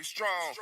Be strong.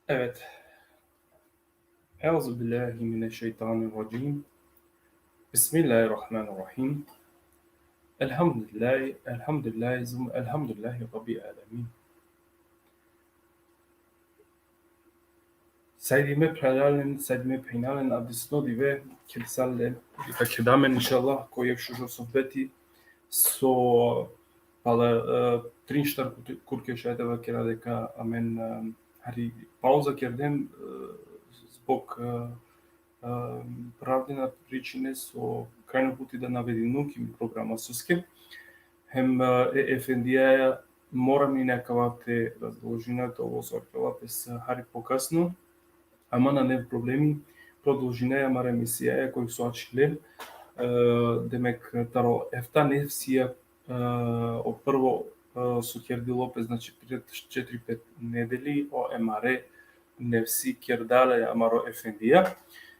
Evet. Euzubillahimineşşeytanirracim. Bismillahirrahmanirrahim. Elhamdülillahi Rabbil alemin. Sajdime pejnalen adisnodive kilsalle kedamen inshallah koje šužo sohbeti so pala trinštar kurke šajteva keradeka amen hari pauza kerdem zbog pravdena pričine so krajno puti da navedinunkim programa suske. Hem efendija moram i nekavate razdolžinat ovo sortevate s hari покасно. Ама на нев проблеми продолжинаја мара емисија кој со ачиле демек таро ефта нефсија о прво со Керди Лопес, значи пред 4-5 недели о емаре нефси кердале амаро ефендија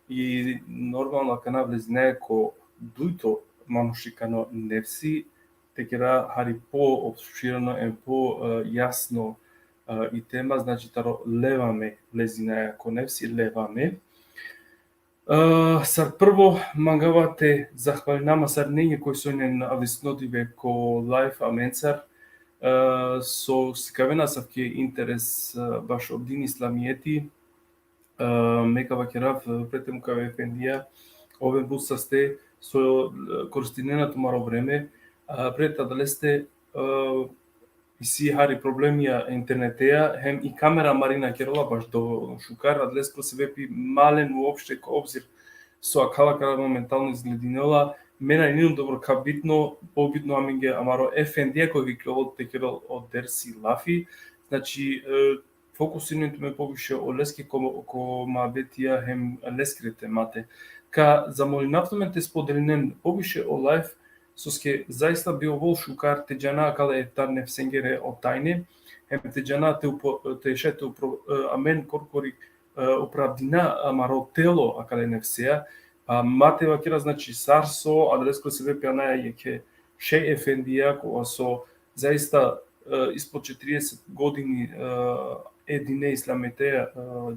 и нормално кана влезне ко дуито манушикано нефси текера хари по обширно и по јасно и тема, значи таро леваме лезинаја ко нефси леваме. Сар прво мангавате захвалинама сар нење кој со нен ависнодиве ко лайф аменцар со скавена савке интерес баш од дин исламиети мекава керав претему каве ефендија ове бусасте со користиненато маро време пред да лесте и си хари проблемија интернетеја, хем и камера Марина Керола баш до шукар, адлес про се вепи мален уопште ко обзир со акала моментално изглединела, мена нинум добро кабитно, побитно аминге амаро ефендија кој ги кловот текерол од дерси лафи, значи фокусирањето ме повише о лески кома бетија хем лескрете мате. Ка замолинавтоме те споделинен повише о лайф, соске заиста био вол шукар теџана кале тар нефсенгере о тајне, хем теџана те шете амен коркори оправдина амаро тело акале нефсеја, мате вакира значи сарсо адреско себе пјанаја јеке ше ефендија кога со заиста испод 40 години едине исламете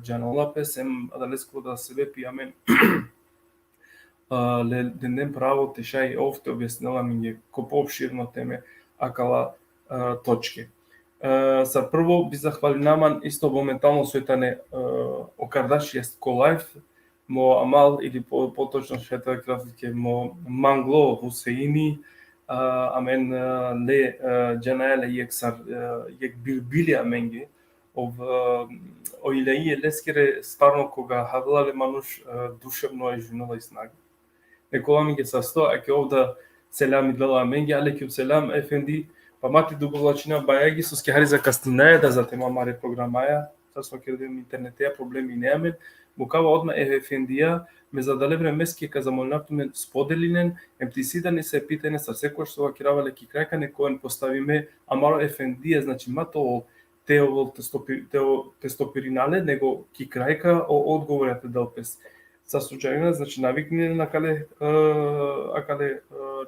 џаналапес ем адреско да себе пјамен денден право тешај овте објаснила ми ко пообширно теме акала точки. За прво би захвалинаман исто моментално сојтане о Кардашијест ко лайф, мо амал или поточно шета графике мо мангло Хусеини, амен ле џанаеле јек билбили аменге о илеје лескере стварно кога хавлале мануш душевно е жунала и снага. Некола ми ге састо, аке овда селам идлала аменге, алекјум селам ефенди, па мати дуговлачина бајаги со ски хариза кастинаја да за тема маре програмаја, са со кердем интернетеја проблеми неамен, му кава одма ефендија, ме задалебре мески ка замолнавтуме споделинен, емтисидани се питање са секој што ва киравале ки крајка некоен поставиме амаро ефендија, значи мато теовол тестопиринале, него ки крајка о одговорите делпес. Са случајна, значи навикни на акале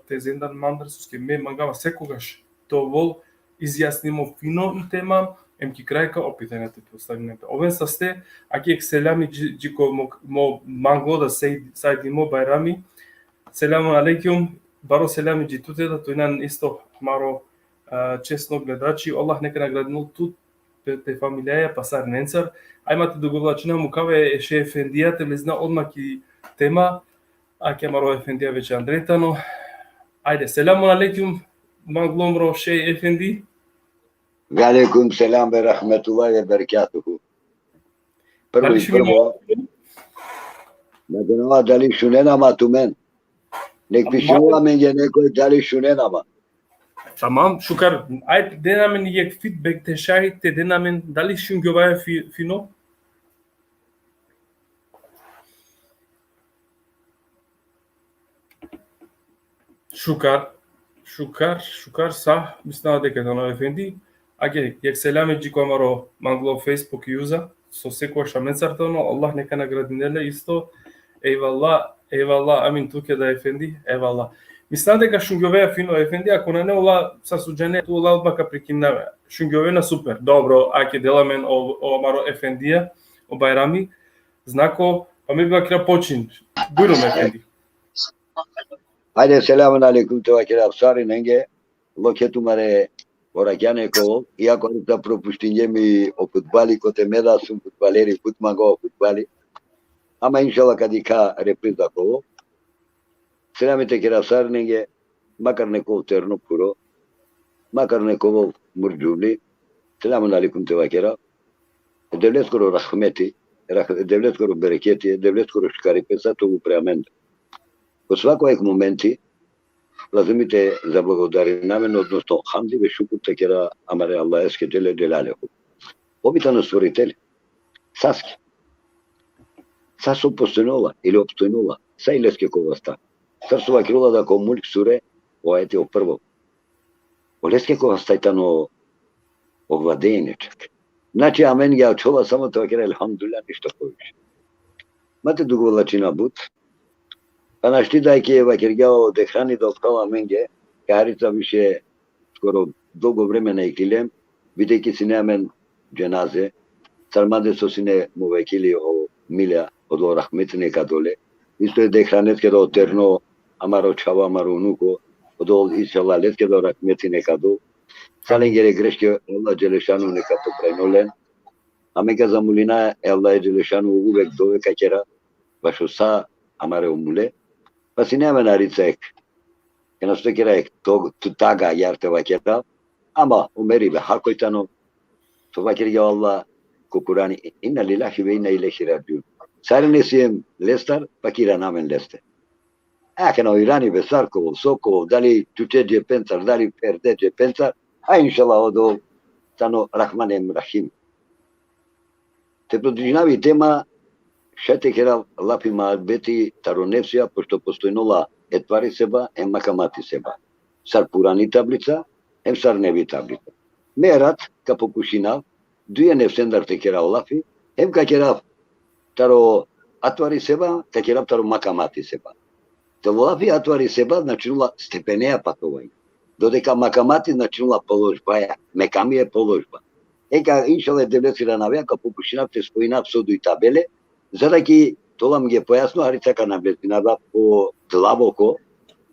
тезендан мандар соске ме мангава секогаш тоа изјаснимо фино и тема, ем ки крајка опитањето поставинете. Овен са сте, аки ек селами джико мо мангло да сајдимо байрами, селаму алейкум, баро селами джитуте да тојнан исто маро честно гледачи, Аллах нека награднул тут те фамилија пасар ненцар, ајмате договлачина му каве еше ефендија, те лезна одма ки тема, аке маро ефендија веќе андретано. Ајде, селаму алейкум, мангломро ше ефенди. Валейкум селам бе рахметуллахи ве берекатуху. Прво, наденова дали шуненама тумен. Нек пишува менге некој дали шуненама. Тамам, шукар, ајде денамен јек фидбек те шахите, денамен дали шунгјоваја фино? Шукар са, мислам дека тоа ефенди. Аке, јек селаме джико амаро мангло Facebook јуза, со секој шаменцартано, Аллах нека наградинеле исто. Евалла, амин туке да ефенди, евалла. Мислам дека шунгјовеја фино ефенди, ако не ола са суџање, ту ола одбака прикинаве. Шунгјовена супер, добро, аке деламен о амаро ефендија, о байрами, знако, па ми бакира почин. Бујрум ефенди. Ајде, селамун алейкум тоа кера абсари ненге, локету маре оракјане ко, иако да пропуштиње ми о футбали, коте меда сум футбалери, футмаго футбали, ама иншалла кадика реприза ко, селамите кера абсари ненге, макар некој терно пуро, макар некој мурджули, селамун алейкум тоа кера, девлет скоро рахмети, девлет скоро берекети, девлет скоро шкарипе, са тоа преаменда. Во свакој моменти, лазимите заблагодаринаме, односно хамди бе шукур текера амаре Аллах еске деле делалеху. Обитано створители, саски. Сасо постојнува или обстојнува, са илеске коваста. Сарсува кирола да ко мулк суре, оајте о прво. Олеске коваста итано овладењечек. Значи, амен ја очова само тоа кера, елхамдулилlah, ништо повише. Мате дуговлачина бут, па нашти дајке вакиргјао дехрани да остава менге, карица више скоро долго време на екилем, бидејќи си неамен џеназе, цармаде со сине му векили о милја, од о рахмети нека доле, исто е дехранетке да отерно, амаро чава, амаро нуко, од о ишала летке да рахмети нека дол, саленгере грешке, Аллах Джелешану нека то пренолен, а мека за мулина, Аллах Джелешану увек довека кера, башо са амаре омуле, па си нема нарица ек. Ено што кера ек тага јарте вакета, ама умери бе хакојтано, тоа кера ја Аллах ко Курани, инна лилахи ве инна илехи раджун. Сарнесием Лестар, пакира намен Лесте. Акано Ирани Бесарко, Соко, дали Чучеджи Пенцар, дали Пердеджи Пенцар, а иншалла одо Тано Рахманем Рахим. Те продолжави тема шете кера лапи маадбети тароневсија, пошто постојнола етвари себа, макамати себа. Сар пурани таблица, сар неви таблица. Мерат, ка покушинав, дуе нефсендар те кера лапи, ка кера таро атвари себа, те кера таро макамати себа. Те лапи атвари себа, начинула степенеја патување. Додека макамати начинула положбаја, меками е положба. Ека иншале деблецира навеја, ка покушинав те споинав со дуј табеле, за да ги тоа ми ги појасно, арица ка наблезинава по длабоко,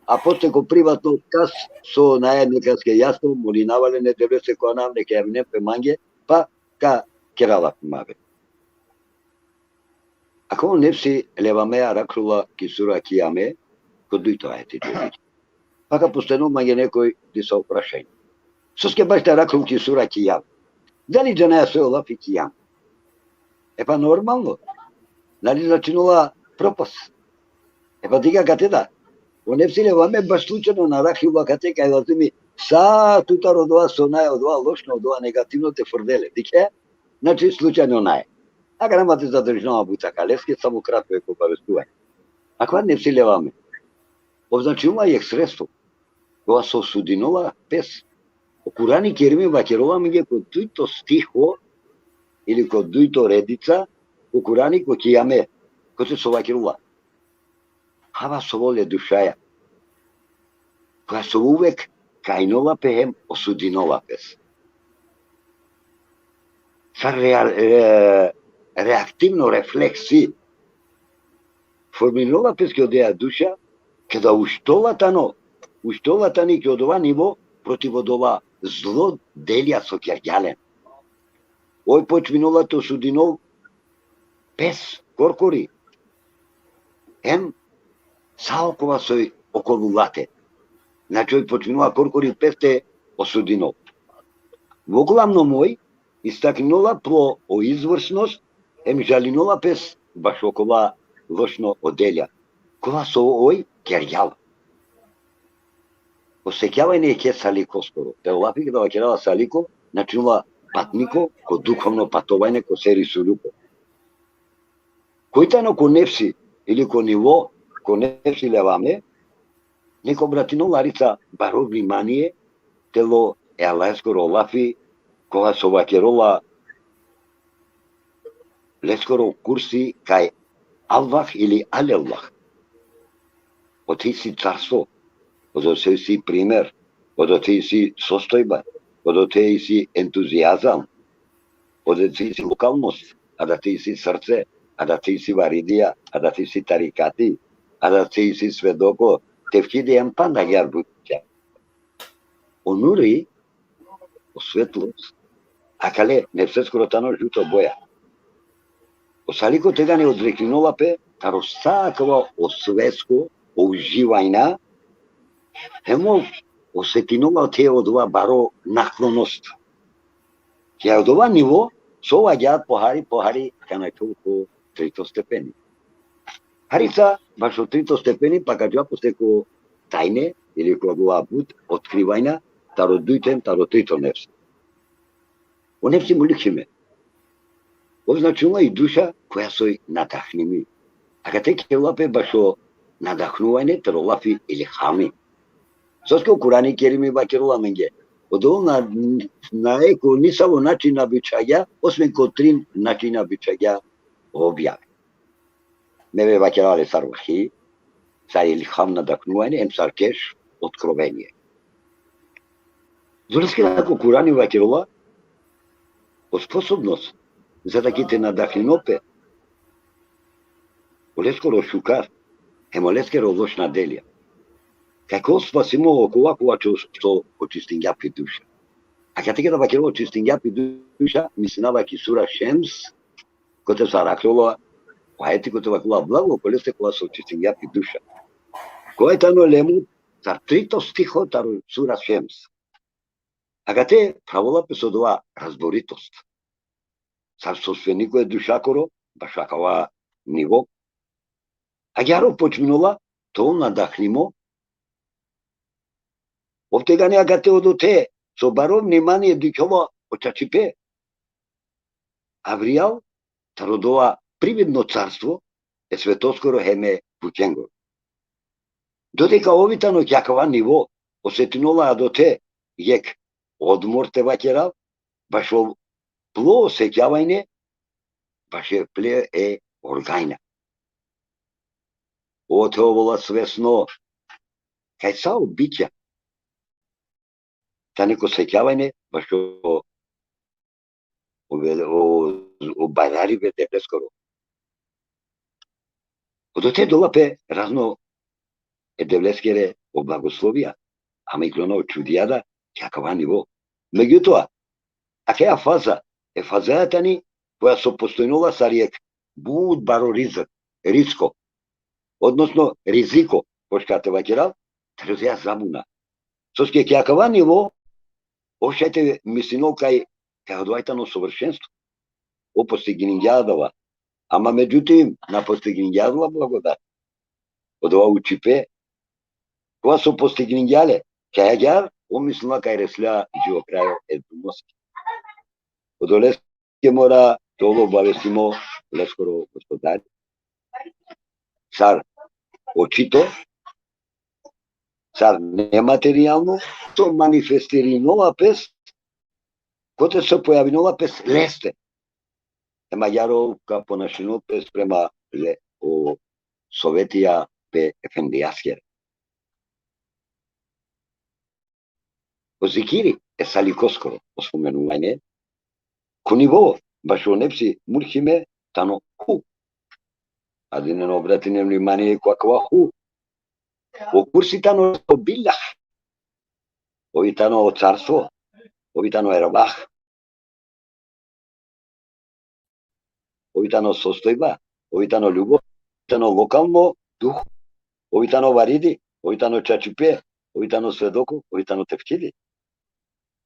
а после ко приватно отказ со наједника ке јасно, молинавале не деблеце која нам неке јавне пе манге, па ка керала маве. Ако не си левамеа ракрула кисура кијаме, ко дујто ајти джеди. Па ка постојно манге некој ди са опрашање. Соске башта ракрул кисура кијам. Дали джанаја се олафи кијам? Епа нормално. Нали зачинува пропас. Епа дига катеда. Не си леваме баш случайно нарахлива кате кај лазими са тутар од ова со нај, од ова лошно, од ова негативно те фрделе. Дике, значи случајно нај. Ага нема те задржнава буцака, леске само кратко е побавестување. Ако не си леваме, означува и средство, кога со судинова пес. Окурани керими вакерова миѓе ко дујто стихо или ко дујто редица, окурани ко кијаме, ко се со вакерува. Хава со воле душаја, која со увек кајнова пеем осудинова пес. Са реактивно рефлекси, форминова пес ке одеја душа, ке да уштолатани ке од ова ниво против од ова зло делија со кјарѓален. Ој почминулато осудинов пес, коркори, саокова сој околулате. Значи, ој починува коркори песте осудинов. Во главно мој, истакнила про о извршност, жалинова пес, баш окова лошно оделја. Кова со ој кјарјал. Осеќавање ке салико скоро. Те лапи да вакерава салико, начинува патнико, ко духовно патување, ко сери сулюко. Којтано ко нефси, или ко ниво, ко нефси леваме, неко братино ларица баро внимание, тело е алајскоро лафи, кога со вакерова лескоро курси кај Аллах или Алеллах. Оти си царство, одоте си пример, одоте си состојба, одоте си ентузијазам, одоте си локалност, а да ти си срце, а да ти си варидија, а да ти си тарикати, а да ти си сведоко, тевкиди емпанда гјарбуќа. Онури, осветлост, а кале не се скоротано жуто боја. Осалико тега не одрекнинова пе, таро сакава освеско, оживајна, емо осетинова те од ова баро наклоност. Ќе од ова ниво, со ова ѓаат похари, кај толку трито степени. Харица, баш од трито степени, па каѓа постеко тајне, или кога ова буд, откривајна, таро дујтен, таро трито нефси. О нефси му ликшиме. Означува и душа која сој надахними. А кате ке лапе баш о надахнување, таро лафи или хами. Соско Курани керими бакерова менге. Од ова на еко ни само начин на бичаѓа, освен ко 3 начина бичаѓа објави. Меве бакерале сарвахи, сар илхам надахнување, сар кеш откровение. Золески нако Курани бакерова, о способност за да ги те надахнинопе, олескоро шукар, емолескеро лошна делија. Како спасимо окова кога што очистингјапи душа. А кога тега да бакеро очистингјапи душа, мислинава ки сура Шемс, коте са ракрова, ајети коте вакула благо, колесте кога со очистингјапи душа. Кој е тано лему, цар трито стихо таро сура Шемс. А кате правола пе со ова разборитост. Цар собственикот е душакоро, баш вакава ниво. Агяро почминула, то надахнимо. Овтегане агате одоте, со баро внимание дикова очачипе. Авриал, тародова привидно царство, е светоскоро хеме пученго. Додека овитано ќакава ниво, осетинола адоте, јек одмор те ваќерал, баш во пло осеќавајне, баш е пле е оргајна. Оте овола свесно, кај сао биќа, та неко сеќавајне, баш о барари бе те скоро. Одоте долапе разно е девлескере о благословија, ама и клоно чудијада, ќакава ниво. Меѓутоа, акеја фаза е фазајата ни, која со постојнува са риек буд баро риско, односно ризико, пошкате ваќерал, трезеја забуна. Соске ќакава ниво, ошете мислино кај одвајтано совршенство, о постигнинѓадова, ама меѓутим, на постигнинѓадова благодат. Од ова учипе, кога со постигнинѓале, кај агјар, омислила кај ресля живо крајо е думоски. Од олеске мора толо обавестимо лескоро господари. Цар очито, цар нематеријално, то манифестири нова пес, коте се појави нова пес лесте. Ема јаро ка понашино пес према о советија пе ефендијаскер. О зикири е саликоскоро, оспоменување, ко ниво, баш о непси мурхиме, тано ху. Адинено обратине внимание каква ху. О курси тано билах. Ови тано о царство, ови тано ербах. Ови тано состојба, ови тано љубов, ови тано локално дух, ови тано вариди, ови тано чачипе, ови тано сведоко, ови тано тевкиди.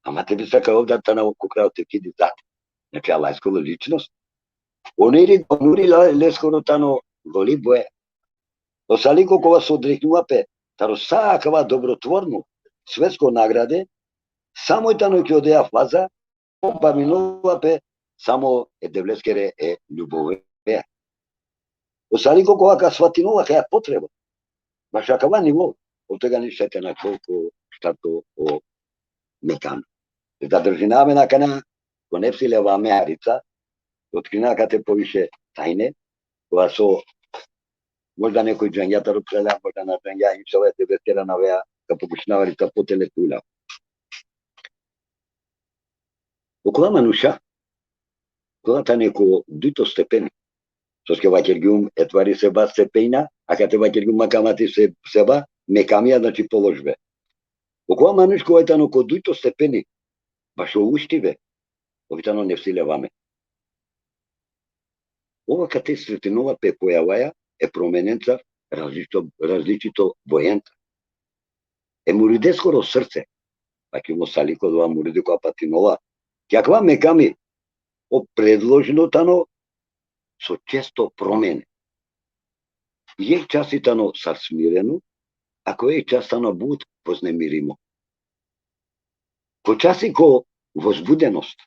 Ама те би сака овда тано кукрао тевкиди зад. Значи, алајскова личност. Онери лескоро тано голи боje. Осалико кога се одрекнува пе, таро сакава добротворно светско награде, само и тано ќе одеја фаза, па минува пе, само е девлескере е љубове. Осалико кога ка сватинува каја потреба. Баш акава ниво, од тега ни сете на колко штато о мекан. Да држинаме на кана, ко не псилева меарица, открина кате повише тајне, кога со можда некој джанѓата рупселя, можда на джанѓа и совете вестера навеа, ка покушнаварица потеле тула. Окола мануша, кога та неко дуито степени, соске ваќергиум е твари себа степејна, а кате ваќергиум макамати себа, мекамија, значи положбе. Окола мануш кога е тано ко дуито степени, баш о уштиве, овитано не всилеваме. Ова кате сретинова пе појаваја е промененца различито бојента. Е муриде скоро срце, па ќе му салико дова муриде која патинова, ќаква меками о предложено тано со често промене. Јек часи тано сасмирено, а кој час тано буд вознемиримо. Ко часи ко возбуденост,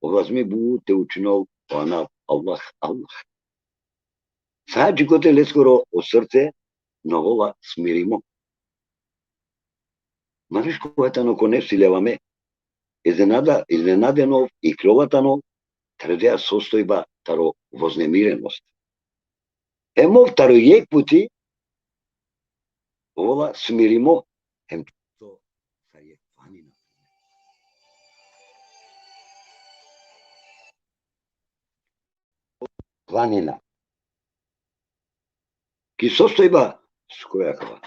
овазми буд те учинол она Аллах. Саѓи коте лескоро о срце, но вола смиримо. Маниш која тано ко не силеваме, изненадено и кловатано, тредеја состојба таро вознемиреност. Емов таро јек пути, вола смиримо, то са јек планина. Планина. Ки состојба с којакава?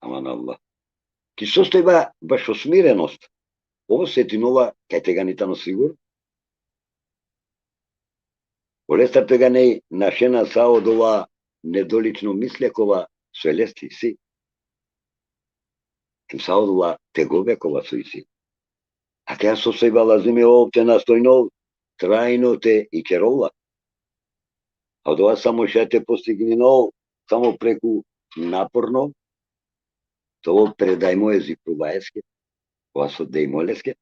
Аман Аллах. Ки состојба баш о смиреност. Ово сетинова кај теганитано сигур. Олестар теганеј нашена са од ова недолично мислекова со елести си. Им са од ова теговекова со иси. Ако ја со себе лазиме овде настојно, трајно те и керола. А од ова само ше те постигнино, само преку напорно, тоа предајмо език пруваеске, ова со дејмолеске.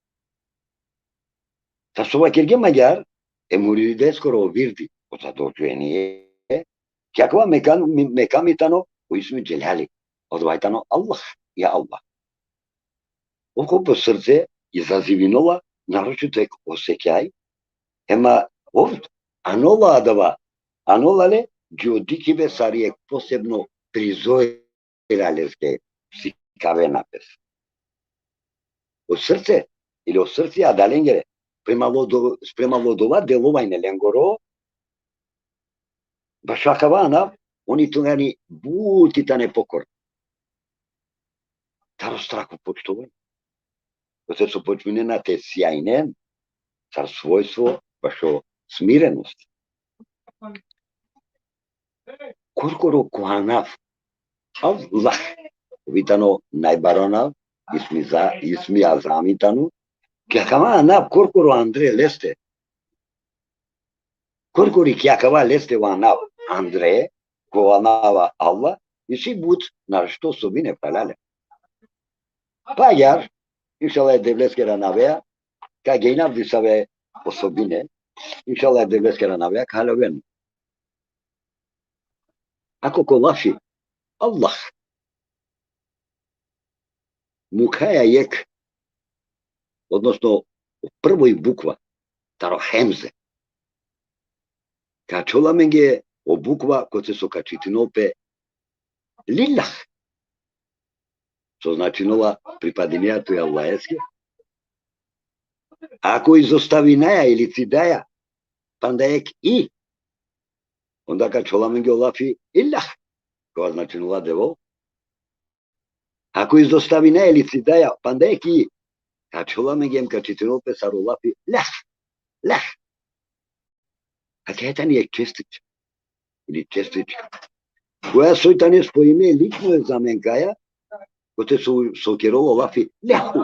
Та со вакерге маѓар, е муриде скоро вирди, о задолжение, кјаква мекамитано, уисми джелјали, одвајтано Аллах, ја Аллах. Око по срце, изазивинова, нарочито е осеќај, ема овд, анола адава, анолале, џиодикибе сариек посебно призоиралеске псикаве напес. Од срце, или од срце адаленгере, спрема лодова делувајне ленгоро, башакавана, они тугани бутитане покор. Таро страху почтување. Коте со почмине те сјајнен, цар својство, башо смиреност. Коркоро куанав, Аллах, витано најбаронав, исми азамитану, кјакава анав коркоро Андре лесте. Коркори кјакава лесте во анав Андре, ко анава Аллах, и си бут на што собине палале. Паѓар, иншалла девлескера навеа, ка гејнав дисаве особине, иншалла девлескера навеа, каловен. Ако ко лафи, Аллах, мукаја јек, односно, првој буква, таро хемзе, ка чоламенге о буква кој се сокачитинопе лилах, со значинова припаденијато е Аллаеске. Ако изоставинаја или цидаја, пандаек и, онда ка чоламенге олафи иллах, која значинова дево. Ако изоставинаја или цидаја, пандаек и, ка чоламенге ем качитинопе саролафи лах, лах. А кајтани е честич, или честичка, која сојтане споиме лично е заменкаја, коте со кероло лафи леху,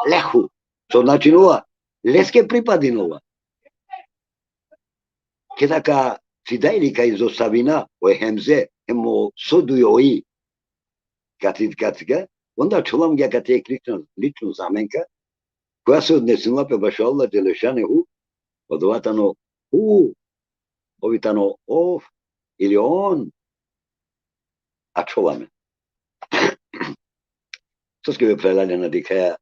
леху, со начинова, леске припадинова. Кедака цидајли ка изоставина, ој хемзе, емо содуј ои, кацика, онда чулам ја кате е лично заменка, која се однесила пе баш Аллах Джелешанеху, одоватано овитано ов, или он, а чуламе. Соске бе прелале на дикаја,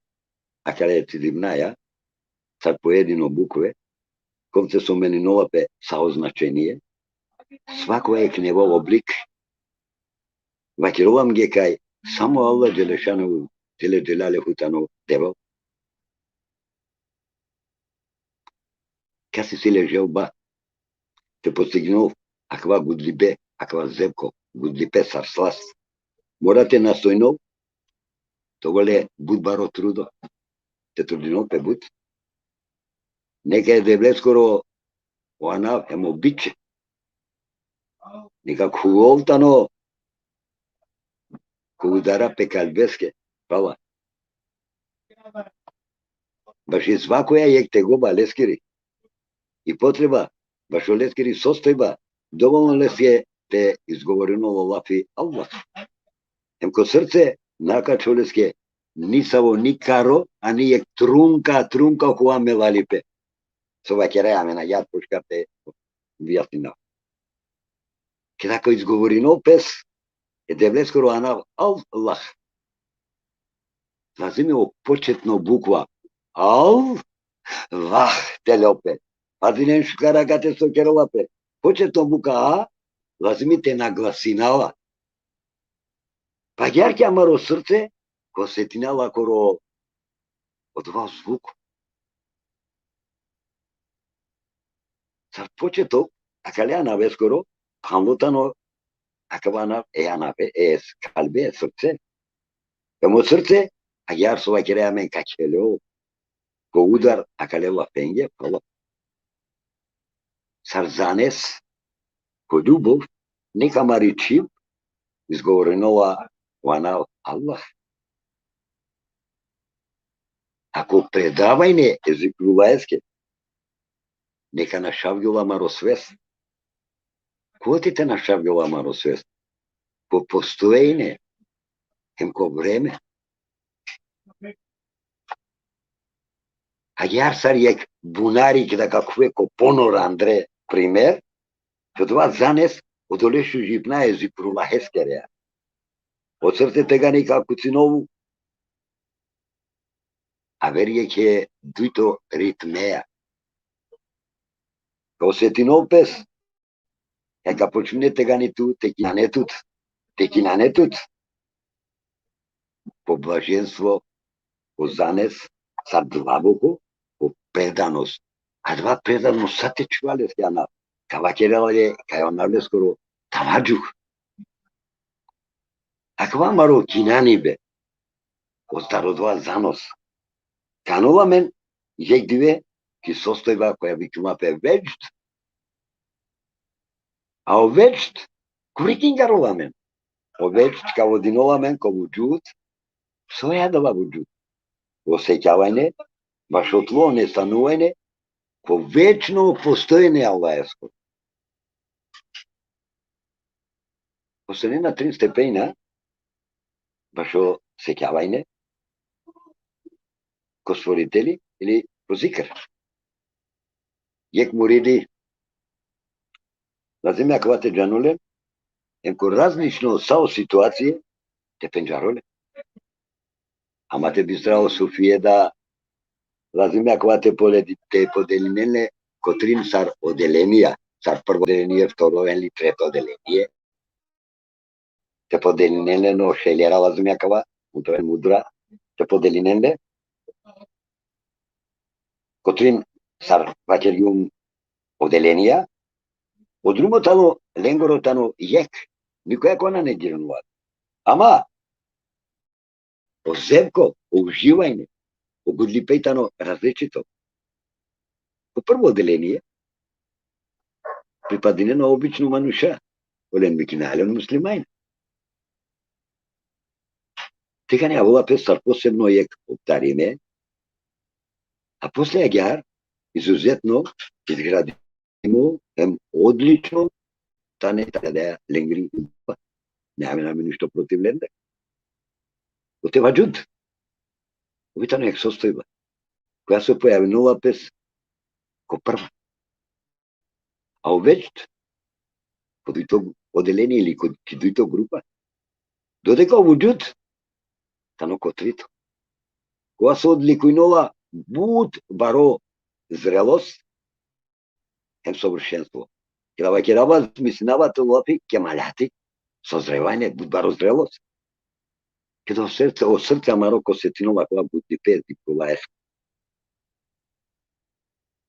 а каде ти дивнаја, сад поедино букве, ком се соменинова пе са означение, свако е кневов облик, вакировам ге кај, само Аллах Джелешанеху, Джелешанеху тано девал. Ка си силе желба, те постигнув аква гудлибе, аква зевко, гудлипе сарсласт. Морате настојнов, тоголе будбаро трудо, те трудинов пе буд. Нека е девле скоро оана емо биче. Нека хуолтано, ко удара пе калбеске, пала. Баш и свакоја јек тегоба лескири. И потреба, баш о лескири состојба, доволно леске те изговорено во лафи Аллах. Емко срце, накачо леске, ни саво, ни каро, а ни јек трунка која ме лалипе. Со вакереја ме на јад пушкате вијатнина. Кедако изговорено пес, е девле скоро анав Аллах. Лазиме о почетно буква Аллах телопе. Пазинен шукаракате со керолапе. Почетно бука А, лазиме те нагласинала. Паѓар ќе амаро срце, ко сетинала коро од ова звук. Сар почеток, ака ле анаве скоро, памлотано, акава анав, анаве, калбе, срце. Емо срце, а јар со вакереја мен качелео, ко удар, ака ле лафенге, пала. Сар занес, ко љубов, нека мари чип, изговоренова ванал Аллах. Ако предавајне езикрувајске, нека нашавѓува маросвест. Котите нашавѓува маросвест? По постоење, емко време. Агар сарјек бунарик да какве ко понор Андре, пример, што това занес одолешу жипна езикрула хескереа. Од срце тега нека куцинову, а верје ќе дуито ритмеа. Осетинов пес, ека почне теганиту, текинанетут, по блаженство, по занес, са длабоко, по преданост. А два преданост са те чувале сјана, кава кереле, кај онавле скоро, таваджух. А кава маро кинани бе, остародва занос. Канова мен, јек диве, ки состојба која би чумапе вечт, а о вечт, курикингарова мен. О вечт, ка водинова мен, ко вуджут, сојадова вуджут. Осеќавајне, баш отло не станувајне, ко вечно постоење аллаевско. После на 3 степења, баш осеќавајне, ко створители или ко зикр. Јек муриди, на земја кога те джануле, емко различно сао ситуација, те пенџароле. Ама те бистрало Софие да лазимја кога те поделинеле котрин сар оделенија, сар прво оделение, второ или трето оделение. Те поделинеле но шелера лазимја кога, утре мудра, те поделинеле котрин сар ваќергиум оделенија, од друмотано ленгоротано јек, никоја кона не гирнуваат. Ама, озевко, уживајне, огудлипејтано различито. По прво оделение, припадине на обично мануша, олен микинален муслимајн. Тега не ова песар посебно јек повтариме, а после агар, изузетно, изградимо, одлично, та не да ленгри, нямаме ништо против ленда. Оте ваджуд, обитано јак состојба, која се појави нова пес, ко прва. А овечт, ко дуито оделение или ко дуито група, додека вуджуд, тано ко трито. Која се одликујнова буд баро зрелост, совршенство. Кога ќе раба мислинавате лапи, ќе маляти, созревање, буд баро зрелост. Кога од срце маро ко сетинова кога буди пес и колаеш.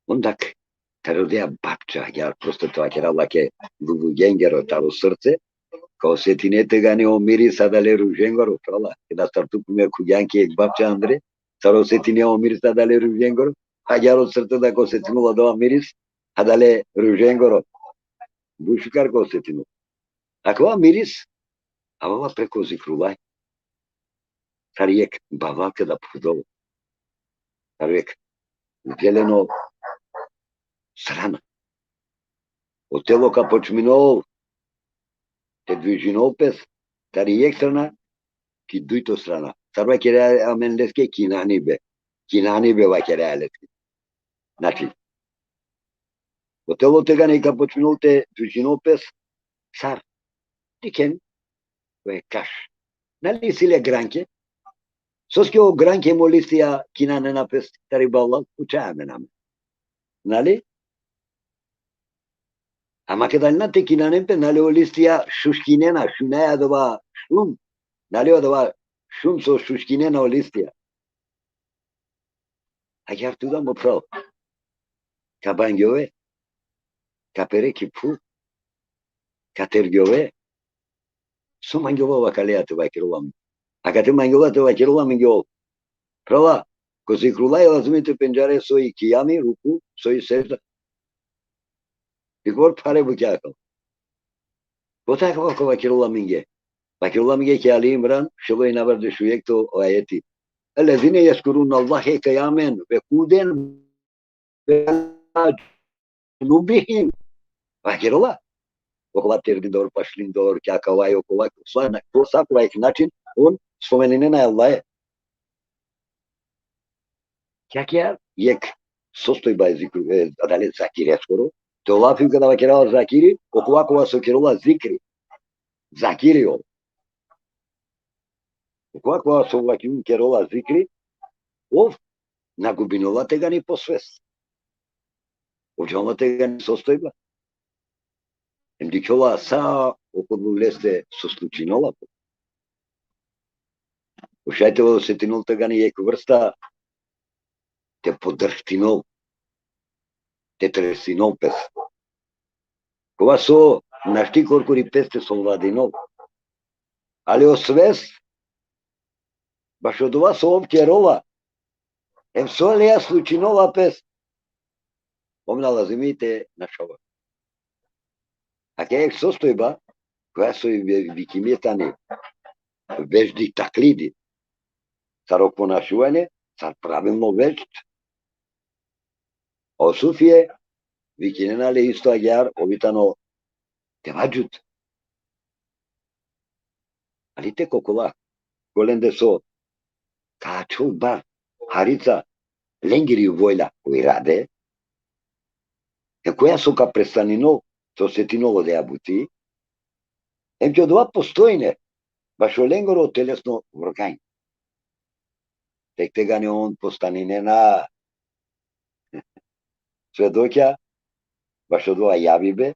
Ондак, те родеа бабча, ја просто тоа ќе раба ке луѓенгеро таро срце, као сетинете га не омири садале руженгоро, прала, кога стартупиме куѓанки ек бабча Андре, царо сетине омири садале руженгоро, а јаро срце да ко сетинува дова мирис, а дале руженгоро, бушукар ко сетинува. А кога мирис, а ова преко зикрувај. Саријек бавалка да пудово. Саријек зелено срана. Од тело ка почминол, те движинол пес, саријек страна, ки дуито страна. Сарва ке реа мен леске кинани бе ва ке реа леске. Значи, од тело тега нека почминол те движинол пес, сар, тикен, кој каш. Нали силе гранке, соске о гранке молистија кинане на пес, тари балла, учајаме наме. Нали? Ама кедална те кинанен пе, нали о листија шушкинена, шунеја дова шум, нали о дова шум со шушкинена о листија. А ја туда му прав. Ка бангјове, ка переки пу, ка тергјове, со мангјова калејате вакирувам. А кате мангјовате вакирувам мангјов. Права, ко се крулај разумите пенџаре сои кијами, руку, сои сежда. Игор паре букјакал. Пота како вакирувам минге. Вакирувам минге ке Али Имран, шело и наврде шујекто оајети. الذين يذكرون الله قياما وقعودا وعلى جنوبهم. Vakir Allah. Okova terminor, pašlindor, kjakavaj, okova, svaki način, on spomenine na Allah. Как я, як сосtojba zikru, adalet zakiri skoro. To lafim kada vakirala zakiri, okova sokirala zikri. Zakiri ol. Okova sovakim kerola zikri, ov nagubinola tega ni posvest. Ođala tega ni sostojba. Emdikova sa okolo leste soslučinola. Ušajte setinol tega ni jek vrsta te podrhtinol. Te tresinol pes. Kova so našti korkori peste solvadinol. Ali osvest, baš od vas ovtjerola, em solija slučinova pes, omnala zimite na šova. A kajek sostojba, koja su vikimjetani veždi taklidi, carog ponašuvanje, car pravilno vežd. O Sufije, vikinenale isto agjar, ovitano tevađut. Ali te kokola, golende so, kaču bar, harica, lengiri vojla koji rade, koja su ka prestanino, to se tinolo de abuti, em će dva postojne, baš o lengoro telesno vrganj. Tek tega ne on postanine na svedoća, baš o dva javibe,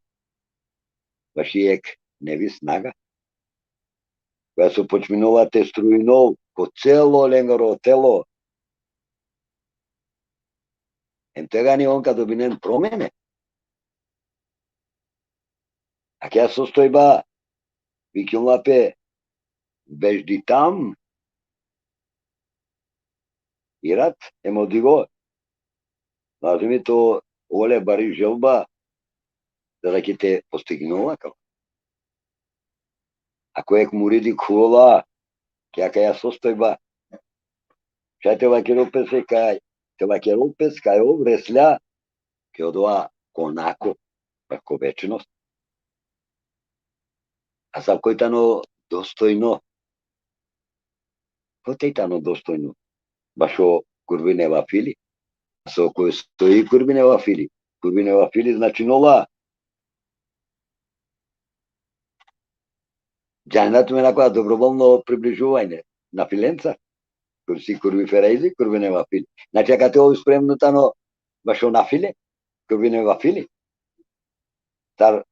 baš jek nevi snaga, koja su počminovate strujinov, ko celo lengoro telo. Em tega ne on kad obinen promene. A kja sostojba, vikjumlape, veždi tam, irat, emodigo, nazvimi to ole bari želba, da te postignula kao. Ako je muridi kula, kja sostojba, šaj te vakeropes kaj ovreslja, ke odva konako, ako večnost. A sad koji tano dostojno, ko te tano dostojno, baš o kurvineva fili, so koji stoji kurvineva fili znači nola. Džanat me nakon dobrovoljno približuvanje na filenca, kur si kurvi ferejzi, kurvineva fili. Znači kad te ovo spremno tano, baš o na file, kurvineva fili, tar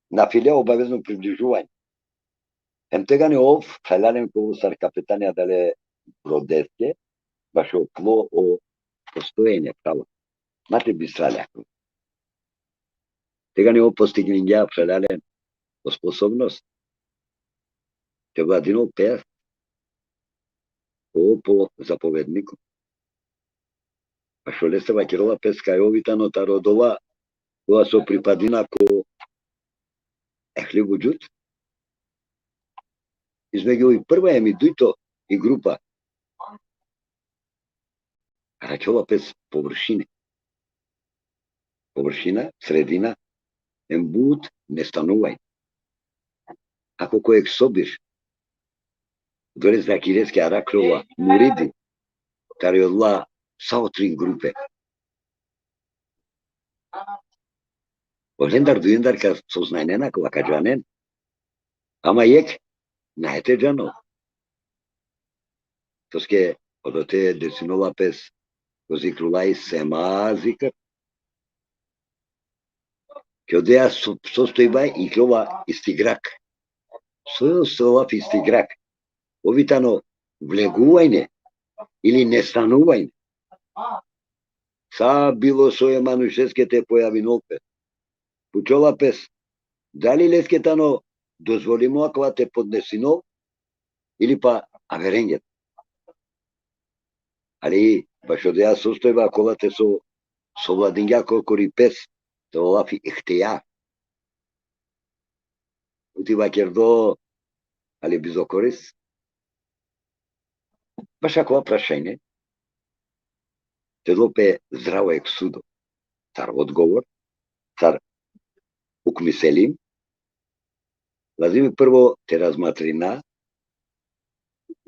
na file obavezno približuvanje. Em tega ne ov, šaljalen kovo sar kapetanija dale brodeske, baš o plo o postojenje pravo. Mate bi sraljako. Tega ne ov postigninja šaljalen o sposobnost. Te vladino pes, ovo po zapovedniku. Baš o leste vakirova peska je ovitano ta rodova, koja so pripadina ko ehli vudžut. Između i prva je mi duito i grupa. Račova pes površine. Površina, sredina, embut, ne stanuvaj. Ako kojeg sobiš, dole zakireske arakrova, muridi, tar je odla sao tri grupe. Olendar duyendar ka soznajnena kova kađanen, ama jek najte džano. Toske odote desinova pes kozikrulaj sema zikr. Ke odea sostojba i klova istigrak. Sojo sova istigrak. Ovitano vleguvajne ili nestanuvajne. Sa bilo soje manušeske te pojavi nopet. Pučova pes, da li leske tano dozvolimo akva te podnesino ili pa averenjet. Ali baš od ja sostojba akova te so vladinja kokori pes, to olafi ihtija. Uti vakerdo, ali bizokoris. Баш ако прашање, те допе здраво ек судо. Цар одговор, цар укмиселим, лазими прво те разматри на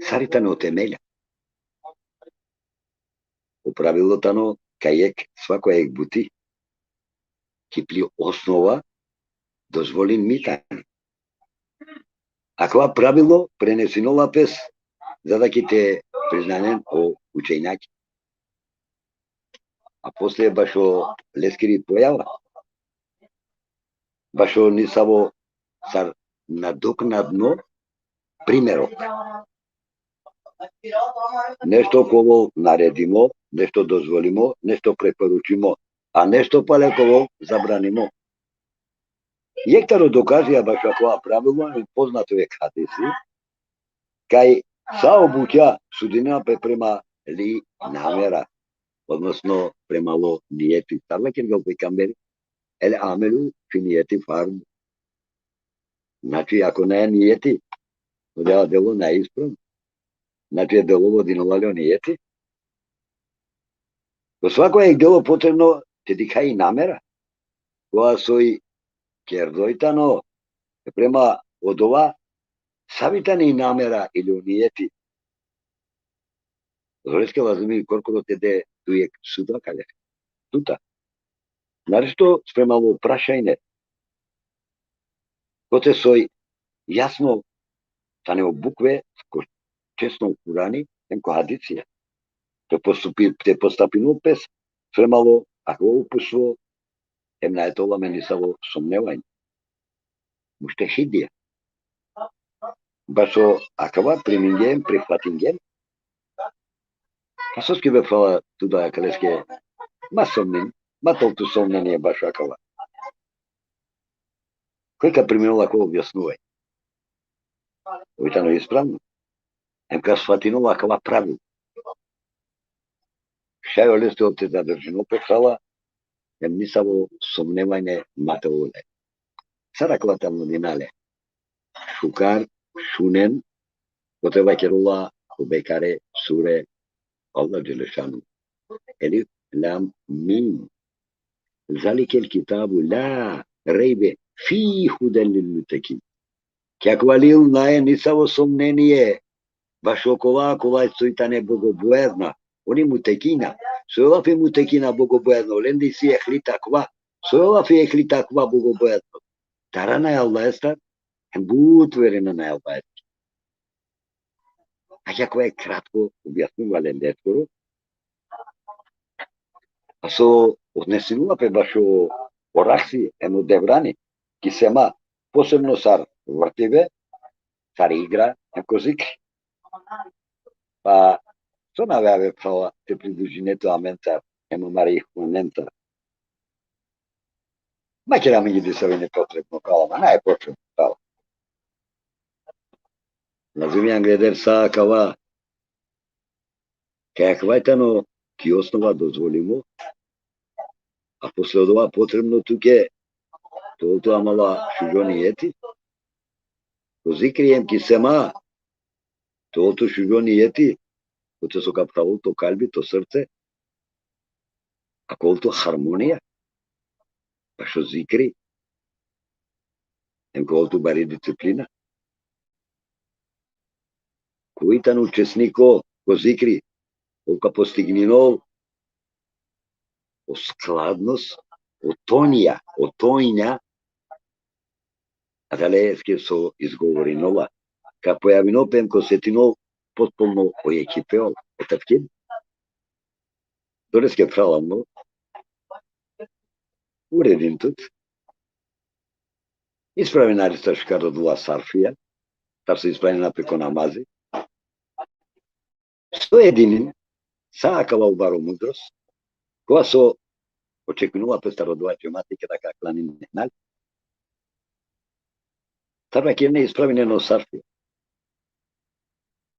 царите не отемеља. По правилото кај ек свако ек бути, кипли основа дозволин митање. Аква правило пренесинола пес, за да ќе те признанен о учењаки. А после башо лескири појава, башо нисаво цар надокнадно примерот. Нешто ково наредимо, нешто дозволимо, нешто препоручимо, а нешто палеково забранимо. Јектаро докажија баш акова правило е познато е хадиси, кај саобуќа судина према ли намера, односно премало нијети. Тарлакер го пекамбери, еле амелу фи нијети фард. Значи, ако не е нијети, одева дело не е исправно. Значи е делово диновалио нијети. Во свако е дело потребно те дика и намера, која сој кердојтано према од ова савитане и намера или унијети. Зореске лазими коркоро те де тујек суда каде. Тута. Наришто спремало прашајне. Коте сој јасно та не обукве честно Курани, енко хадиција. Те постапино пес, спремало, ако упуство, на етола менисаво сомневање. Муште хидија. Башо акава примингем, прихватингем. Па соски бе фала туда калеске, ма сомнен, ма толку сомнение башо акава. Кој ка приминала ако објаснувај? Ојтано исправно. Емка сватинова акава правил. Шајо лесте од те задржино пехала, нисаво сомневање матеоле. Сараклата младинале. Шукар, шунен, готева керула, обекаре, суре, Аллах Джелешану. Елиф, лам, мим. Заликел китабу, ла, рейбе, фи худен лилмутекин. Кјаквалил нае нисаво сомнение, баш окова, кола стојтане богобојазна, они мутекина, сојолаф е мутекина богобојазно, ленди си ехли таква, сојолаф е ехли таква богобојазно. Тарана е Аллајстар, бут верена на Аллајстар. А јако е кратко објаснувале лескоро, а со однесенува пе баш о оракси, ено деврани, ки сема, посебно сар вртиве, сар игра, неко зик, па со навеаве права те придружинето амента, емо мари их момента. Макера ми ги дисави непотребно калама, не е потребно калама. Разумијан гледер са кава, кај аквајтано ки основа дозволимо, а после од ова потребно туке толто амала шуџони ети, то зикрием ки сема, толто шуџони ети, коте со каптавол то калби, то срце, а колто хармонија, па шо зикри, ем колто бари дисциплина. Којтан учеснико ко зикри, колка постигнинол, о складност, о тоња, а далеске со изговоринова, ка појавино пем ко сетинол, потполно о екипеол, о тевкин. Долеске праламно, уредин тут, исправи нариста шкаро дула сарфија, тар се исправи напеко намази, со единин, саакава убаро мудрост, која со очекувала престародува тематика така кланин нали. Тарва ке не исправи нено сарфија.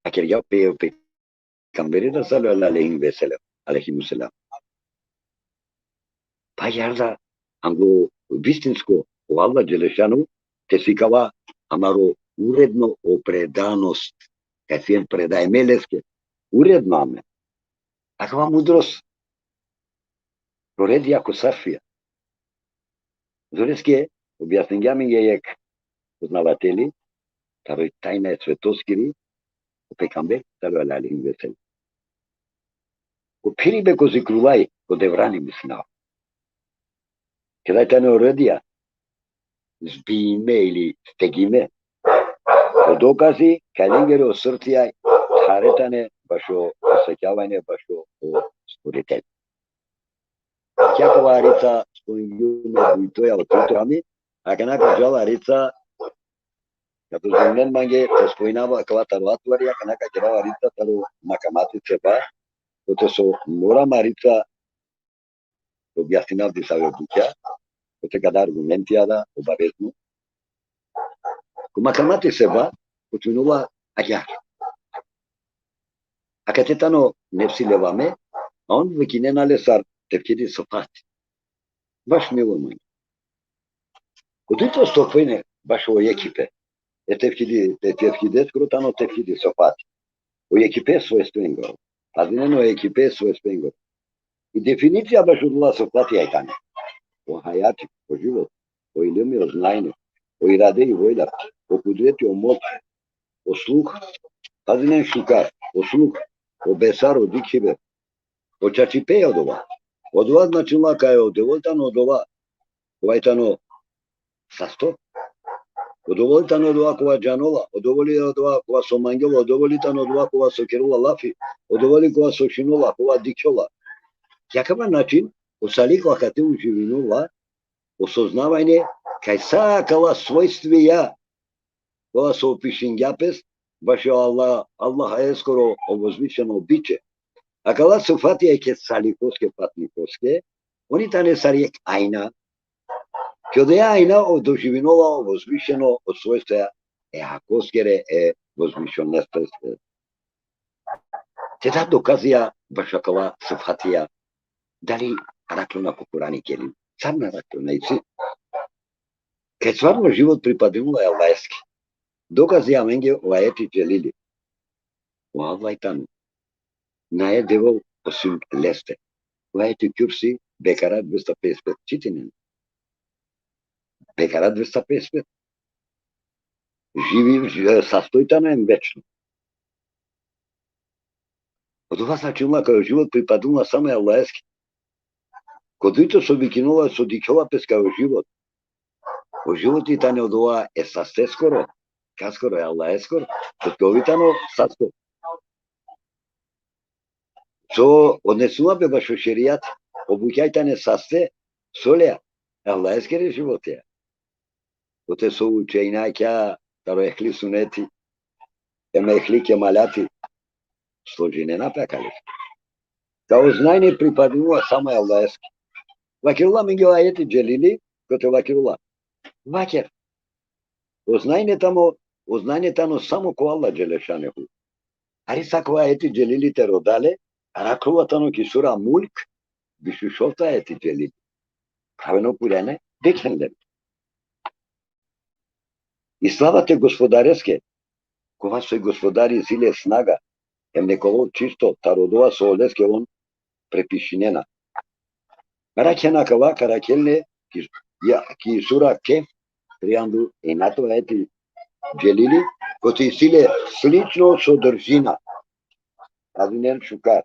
А ке ја пео пе камберира салу алейхим веселем, алейхим селам. Па јарда, анго вистинско, о Аллах Джелешану, те свикава амаро уредно о преданост, кај сиен предај мелеске, uredno ame. Takva mudrost proredi ako Safija. Zoreske, objasnjenja je jak poznavateli, taro tajne svetoskiri, opekambek, taro alalim vesel. Ko piribe ko zikrulaj, ko devrani misnao. Kada tane uredija, zbijime ili stegime, o dokazi, kalingere o srtijaj, taretane, bašo osjećavanje, bašo o sporitel. Kjakova rica spojnjume bujtoja o tutrami, a kanaka džava rica, като за мен манге споинава кавата латвария, канака керава рица таро макаматице ба, като со мора марица објаснинав дисаве буќа, като када аргументија да обавезно. Ко макаматице ба, починува аѓар. А кате тано нефсилеваме, а он веќе не лесар тепкиди со пати. Баш мило мање. Кодуито стоквене баш о екипе, tefkide skoro tano tefkide sofati. O ekipe svoje spengor. Adineno ekipe svoje spengor. I definicija baš udala sofati je tane. O hayati, o život, o ilimi, o znanje, o irade i volja, o kudreti, o moć, o sluh. Adinen šukar, o sluh, o besar, o dikhibe, o čačipe od ova. Od ova značila kaj je odevoltano od ova. Ovaj tano sasto. Odovolitano od ovakova džanova, odovolitano od ovakova somangela, odovolitano od ovakova sokerula lafi, odovolitano sošinula, ova dikšola. Jakava način, osaliko akate uživinula, osoznavanje, kaj sakala svojstvija, ova so opišingjapes, baš je Allah je skoro obozvišeno biće. A kala su fatije ke salikoske, patnikoske, oni tane sarijek ajna, Kada je ajna doživinola vozvišeno od svojstva akoskere vozvišenost. Teda dokazija bašakala sfatija da li raklona kukurani kelim. Sarna raklona ici. Kad stvarno život pripadinula je Allahski. Dokazija menge o ajeti dželili. O Allah tanu. Na je devo osim leste. O ajeti kürsi Bekara 255 čitinen. Bekara 255. Živi sastojtano je večno. Od ova značila kao život pripadnula samo je Allahski. Kodito su bikinula su dikova pes kao život. O životi tane od ova saste skoro. Kaskoro je Allahskoro. Kotkovitano sasto. Co odnesula be baš u šerijat. Obućajtane saste solja. Allahskere živote. Kote su učenjaka, taro ehli suneti, ema ehli kemalati, složine napekali. Kao znanje pripadnula samo je Allahski. Vakirullah mingi o ajeti dželili, kote vakirullah. Vakir. Oznanje tamo samo ko Allah dželešanehu. Ali sako ajeti dželili te rodale, rakruva tano ki sura mulk, bišušovta ajeti dželili. Praveno kurene, dekhenlem. I slava te gospodareske, kova su gospodari zile snaga, em nekolo čisto, tarodova su oleske on prepišinjena. Karakena kava, karakelne, ki sura kef, triandu i nato eti dželili, koti sile slično sodržina. Adinen šukar.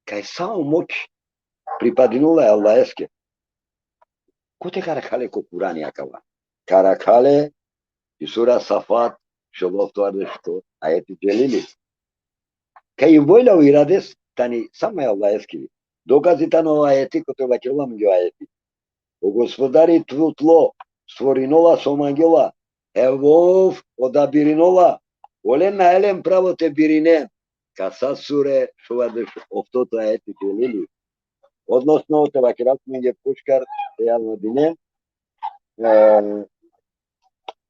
Kaj samo moć pripadinula je Allahske. Kote karakale ko Kurani akava. Karakale i sura Safat šobov toardešto ajeti dželili. Kaj im vojla u irades, tani samo je Allahski. Dokazi tano ajeti kote vakirula mgio ajeti. O gospodari tlo stvorinola somangela, evov odabirinola, olen na elem pravo te birine. Kasas sure šovadeš oftoto ajeti dželili. Odnosno, te vakirat menge puškar realno dine,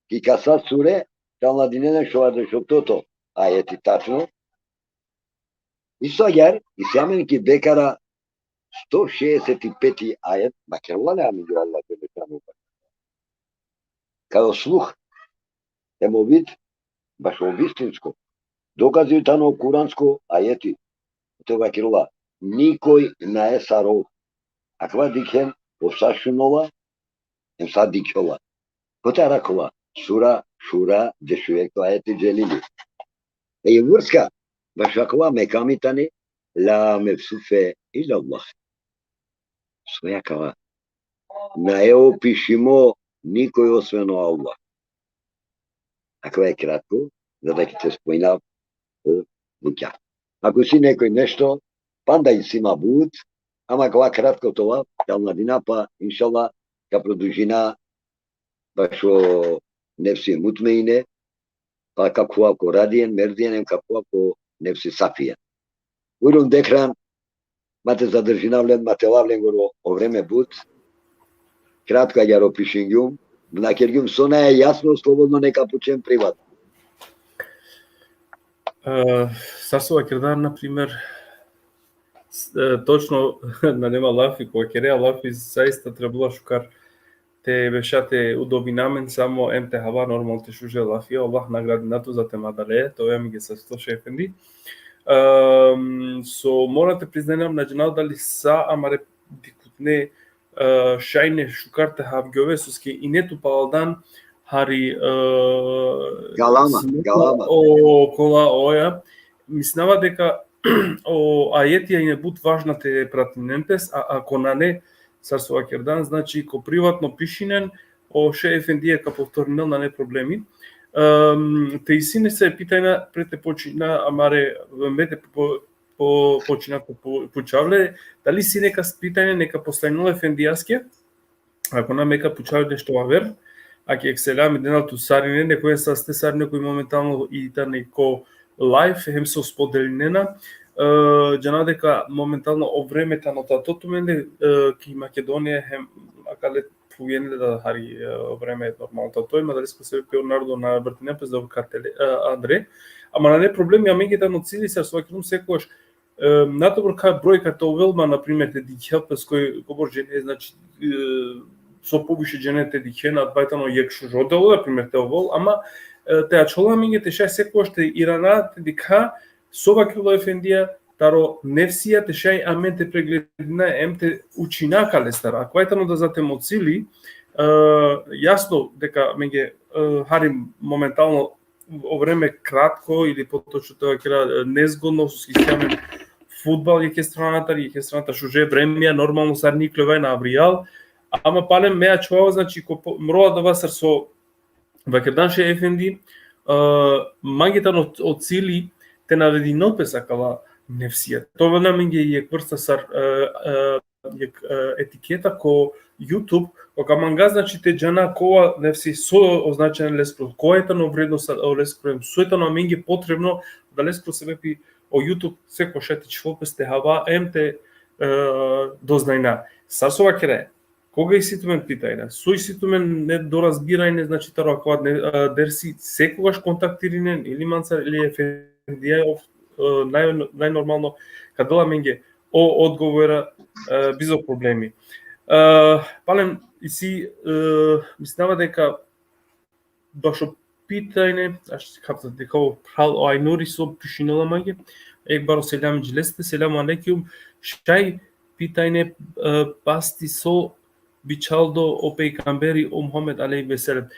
ki kasas sure, realno dine šovadeš oftoto ajeti tačno. Isto agar, isyamen ki Bekara 165. ajet, bakirullah ne amidu Allah Đelešanu. Kao sluh, emo vid, baš ovo istinsko, докази тано куранско ајети. Това кирила. Никој не е саров. Аква дикен осашунова, ем са дикола. Кота ракова? Сура, шура, дешуекто ајети джелили. Е врска, баш акова мекамитани, ла мефсуфе ила Аллах. Својакава. Не е опишимо никој освен Аллах. Аква е кратко, за да ќе те спојнав о луѓа. Ако си некој нешто, панда и си мабут, ама кога кратко това, ја младина, па иншалла, ка продужина, баш о нефси мутмеине, па како ако радиен, мердиен, како ако нефси сафиен. Ујрун декран, мате задржинавлен, мате лавлен горо о време бут, кратко ја ропишингјум, накергјум со не е јасно, слободно нека почем приватно. Сарсова Кердан, например, точно на нема лафи, кога ќе реа лафи, заиста требува шукар те бешате удобинамен само МТ хава нормал те шуже лафи, Аллах награди нато за те мадале, тоа ми ги се слуша ефенди. Со морате признајам на джанал дали са амаре дикутне шајне шукарте хавгјове суски и нету палдан хари Галама. О кола оја мислава дека о ајетија и не бут важната пратинентес, а ако на не Сарсова Кердан, значи ко приватно пишинен о ше ефендија ка повторнел на не проблеми. Те и сине се питајна прете почина амаре мете почината почавле дали си нека питање нека поставила ефендијаске ако на мека почавле нешто вер аки екселам деналто сарине некој састе сар некој моментално и та неко лайф хем со споделинена џана дека моментално о времето на татото мене ки Македонија хем акале фугенле да хари време нормално тој ма дали се пео народо на вртине пез да картеле Андре ама на не проблеми амегите на цили се свакирум секогаш натобро ка бројката овелма на пример те дихелпес кој говор жене значи со повише женете дихена бајтано јекшу жодело на пример те овол ама те ачоламингите ше секогаш те ирана те дика сова кило ефендија таро нефсија те шај аменте прегледна емте учинакале стара квајтано да затемо цили јасно дека меѓе харим моментално о време кратко или поточно тоа ќе незгодно со скисјамен фудбал ќе страната шуже времеја нормално сар никлевај на авријал ама палем меа чувава значи ко мрова да васар со вакерданше ефенди магитано од цили те наведи нопеса кала нефсија. Тоа на мене е врста сар етикета ко YouTube, кога манга значи те џана кова нефси со означен лескро, којата на вредност лескро, суета на мене потребно да лескро се вепи о YouTube секој шети чвопесте хава емте дознајна. Сарсова кере, кога и ситумен питајна, сој ситумен не доразбирајне, значи таро кога дерси секогаш контактиринен или мансар или ефендија најнормално кадела менге о одговора без проблеми. Палем и си мислава дека башо питајне, аш капта дека прал ајнори со пишинала маге, екбаро селам джилесте, селам алейкум, шај питајне пасти со бичалдо о пејгамбери о Мухамед алейхи ве селем.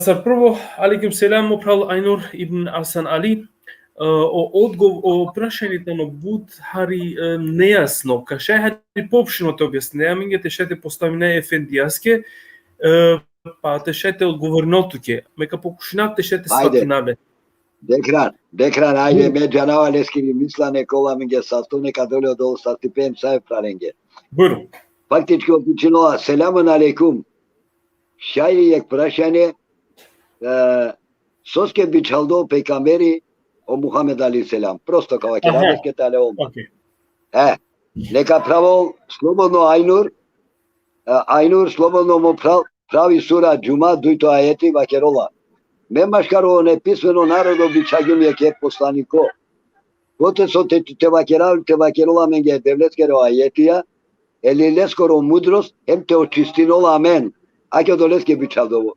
Сар прво алейкум селам прал ајнур ибн Асан Али о прашањето на буд хари нејасно, кај хари поопштено те објаснеа, мингете ше те поставине ефендијаске, па те ше те одговорното ке, мека покушинавте ше те сватинаве. Декран, ајде ме џанава лески ми мисла некола минге састо нека доле одол са стипен сај праренге. Бур. Фактички опучинова, селамун алейкум. Шаји ек прашање, соске бичалдо пејгамбери о Мухамед али селам. Просто кава ќе радеске тале ома. Нека право слободно Ајнур слободно му прави сура џума дујто ајети вакерола. Ме машкаро неписмено народо бичагјум јаке посланико. Коте со те вакерола менге девлескеро ајетија, ели лескоро мудрост, ем те очистинола амен. Аќе долеске бичалдово.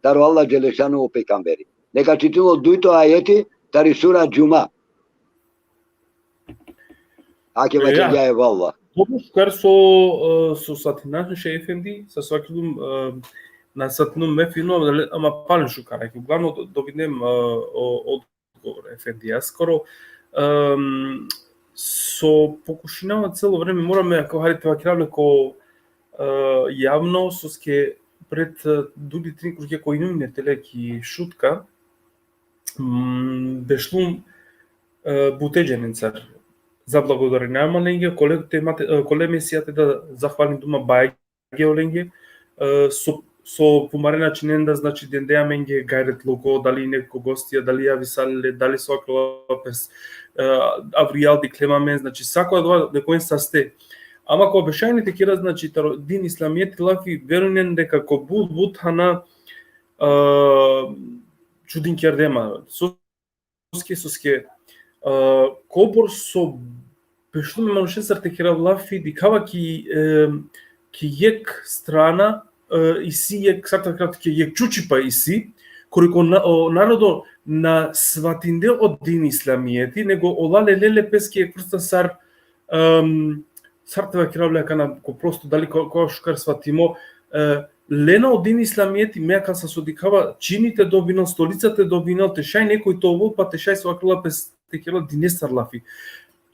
Таро Аллах Джелешану о пејгамбери. Нека читило дујто ајети, Tari sura Juma. Ake vaçengaye valla. Shukar so satinashën që efendi, sa klum na satnum me fino ama palën shukar. Ake uglavnom do vidnem odgovor efendija. Skoro so pokušinava celo vreme, morаме, ако харите вакравле ко јавно, соске пред дули тринкурке кои имаме телеки шутка, бешлум бутеđenen цар. Заблагодаренама ленге, коле месијате да захвалим дума бајге ленге, со помарена чиненда, значи дендеја менге гајрет лого, дали некој гостија, дали ја висалиле, дали соакла пес авријалди клемаме, значи сакоа два некој састе. Ама кога бешајните кира, значи дин исламијет лафи верунен дека ко бут хана чудин кердема, соске кобор со бешлуме манушесар те кира лафи дикава ки јек страна иси јек сакта кратки јек чучипа иси, корико народо на сватинде од дин исламијети, него олале леле пески јек врста сар сартева киравле кана ко просто дали кој шукар сватимо лена од дин исламијети меа се содикава чините добинал, столицата добинал, тешај некој тоа па тешај со акрила пес те кира динесар лафи.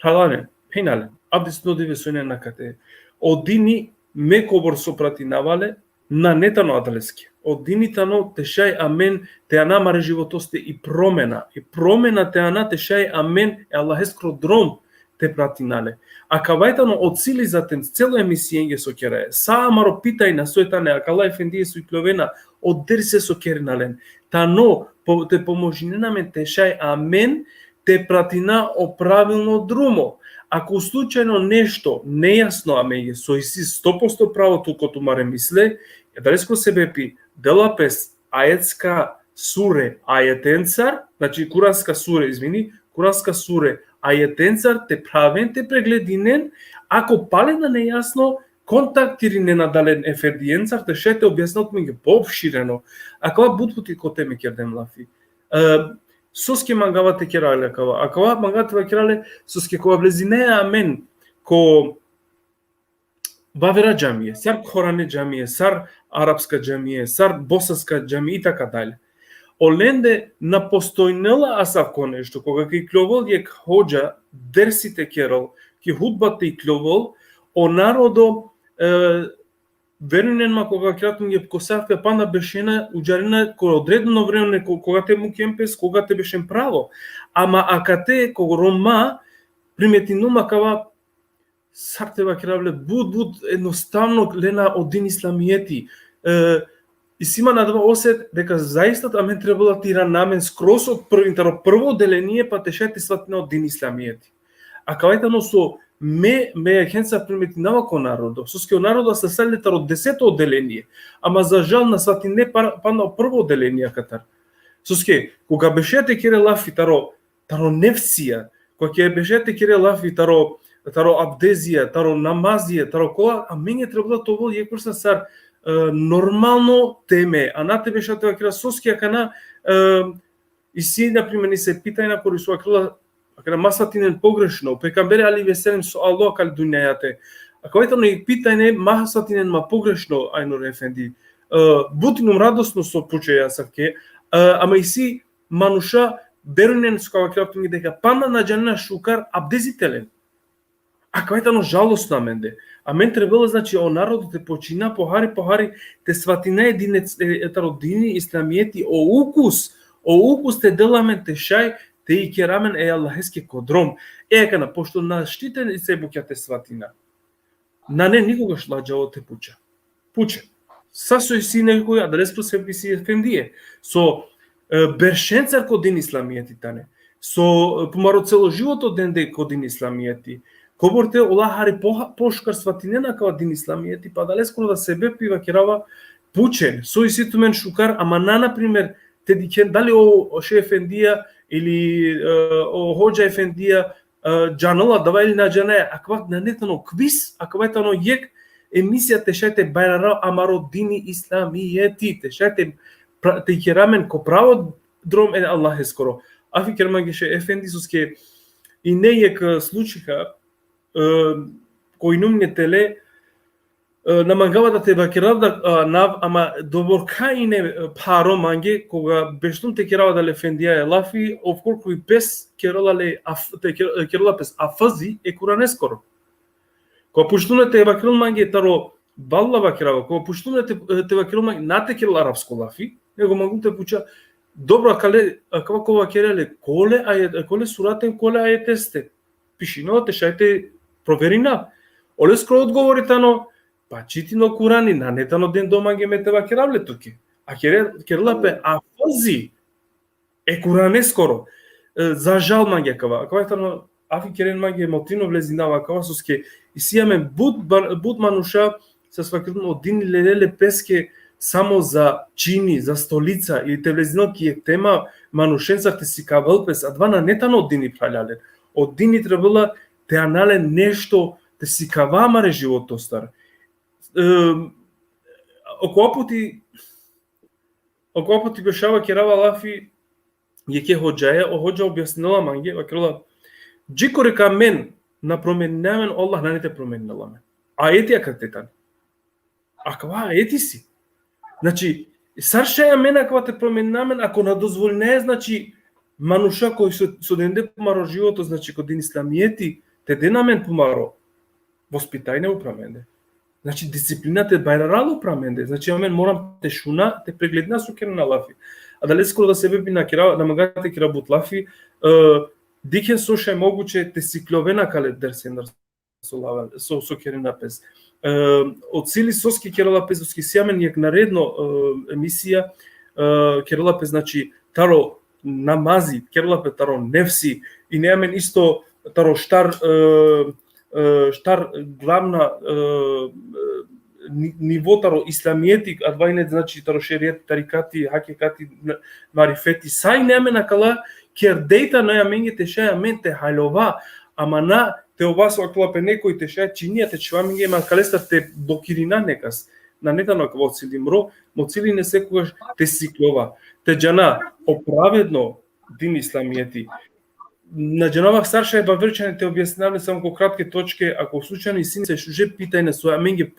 Халане, пенале, абдис до девесоне накате. Одини ме кобор сопрати навале на нетано адлески. Одинитано тешај амен те ана маре животосте и промена. И промена те ана тешај амен е Аллахескро дром те пратинале. А кавајтано од сили затен цело емисијенге со керае. Са амаро питај на сојтане, а кала ефендие со икловена од дери се со керинален. Тано те поможиненамен тешај амен те пратина о правилно друмо. Ако случајно нешто нејасно амење со иси 100% право туко тумаре мисле, едалеско себе пи делапес ајетска суре ајетенцар, значи куранска суре, извини, куранска суре ајетенцар те правен те преглединен, ако палена нејасно контактири ненадален ефедиенцар те шете објаснат меѓу поопширено. Ако бутпути ко теме кердем лафи. Соске мангава те керале кава. Ако мангава те керале соске кога влезине амен ко Бавера џамије, сар Коране џамије, сар арапска џамије, сар босанска џамије и така дале. Оленде на постојнела асако нешто, кога ки кловол јек хоџа дерсите керал, ки худбате и кловол, о народо веруненма кога кратун ја косавка пана бешена уџарина кога одредено време кога те му кемпес, кога те бешен право. Ама акате кога рома приметинума кава сартева киравле буд едноставно лена од дин исламијети. И сима надва осет дека заиста амен требала тира намен скрос од прво деление па тешете сватна од дин исламијети. А кавајтано со ме хенца приметинава ко народо. Соске народо се селетар од 10-то одделение, ама за жал на свати не пана прво одделение катар. Соске кога бешете кире лафи таро нефсија, кога ќе бешете кире лафи таро абдезија, таро намазија, таро кола, а мене требала тоа јек прса сар нормално теме, а на тебе што тоа кира соскија кана и си например ни се питај на кори со крила кога масатинен погрешно, пекамбере али веселем со Аллах кал дуњајате. А кога ни питајне масатинен ма погрешно ајнор ефенди. Бутинум радосно со пучеја савке, ама и си мануша берунен со кога кратунги дека пана на џанна шукар абдезителен. А кајтано жалосно менде. А мен требало значи о народот те почина похари те сватина единец дини исламијети о укус те деламен те шај те и керамен е Аллахески кодром. Кана пошто на штитен и се буќа те сватина. На не никогаш лаџаво те пуче. Сасој си некој адресто се си ефендие. Со бершенцар ко дин исламијети тане. Со помаро цело живото денде ко дин исламијети. Коборте олахари пошкар сватинена кава дин исламијети, па далеско да себе пива керава пучен, сој ситу мен шукар, ама например, те дикен дали о ше ефендија или о хоџа ефендија џанала дава или на џане, аква на нетано квиз, аквајтано јек емисија те шајте бајрара амаро дини исламијети, те шајте те керамен ко право дром е Аллах скоро. Афи кермагеше ефендисуске и не ека случаха кои нумнетеле намангава да те бакерав да нав ама доборка и не паро манге кога бештун те керава да лефендија лафи овколку и пес кералале те керала пес афази е куранескоро. Кога пуштунете бакерал манге таро балла бакерава, кога пуштунете те бакерал манге нате керал арапско лафи, него мангуте пуча добро акава кога керале коле суратен коле аетесте. Пишино те шајте проверина. Оле скро одговори тано па читино Курани на нетано ден доманге метева керавле туки. А керлапе афази е Куране скоро. За жал манге кава. Кава тано афи керен манге мотино влезинава кава суске и сијамен буд мануша се свакирно один леле песке само за чини, за столица или те влезино ки е тема манушенцах те си кавалпес, а два на нетано одини праляле. Одини требала те анале нешто те си кавамаре живото стар. Околпоти бешава керава лафи јеке ходжаја, ходжа објаснила манге, вакрила джикоре ка мен на променамен Аллах на не те променила мен. А ети акатетан. А кава ети си. Значи, саршаја мен аква те променамен, ако надозволне, значи мануша кој со денде помаро живото, значи кod дин исламиети, те денамен помаро. Воспитајне управенде. Значи дисциплината е бајрарало праменде. Значи амен морам те шуна, те прегледна со керна лафи. А дали скоро да се беби на кера, на магате кера бут лафи, дикен соша е могуче те сикловена кале дерсен со керна пес. Од сили соски керала пес доски сјамен јак наредно емисија керала пес значи таро намази, керала пес таро нефси и неамен исто таро штар главна ниво таро исламиети, адвајне значи таро шеријат, тарикати, хакекати, марифети, сај неамена кала кердејта на јаменге те шаја мен те хајлова, ама на те обасо аклапе некој те шаја чинија те чваминге ма калестар те блокирина некас. На нетано каво цили мро, мо цили не секогаш те сиклова. Те джана оправедно дин исламиети. На джанавах старша е баврчане те објаснавале само ко кратки точки, ако случајно и син се шуже питајне со менге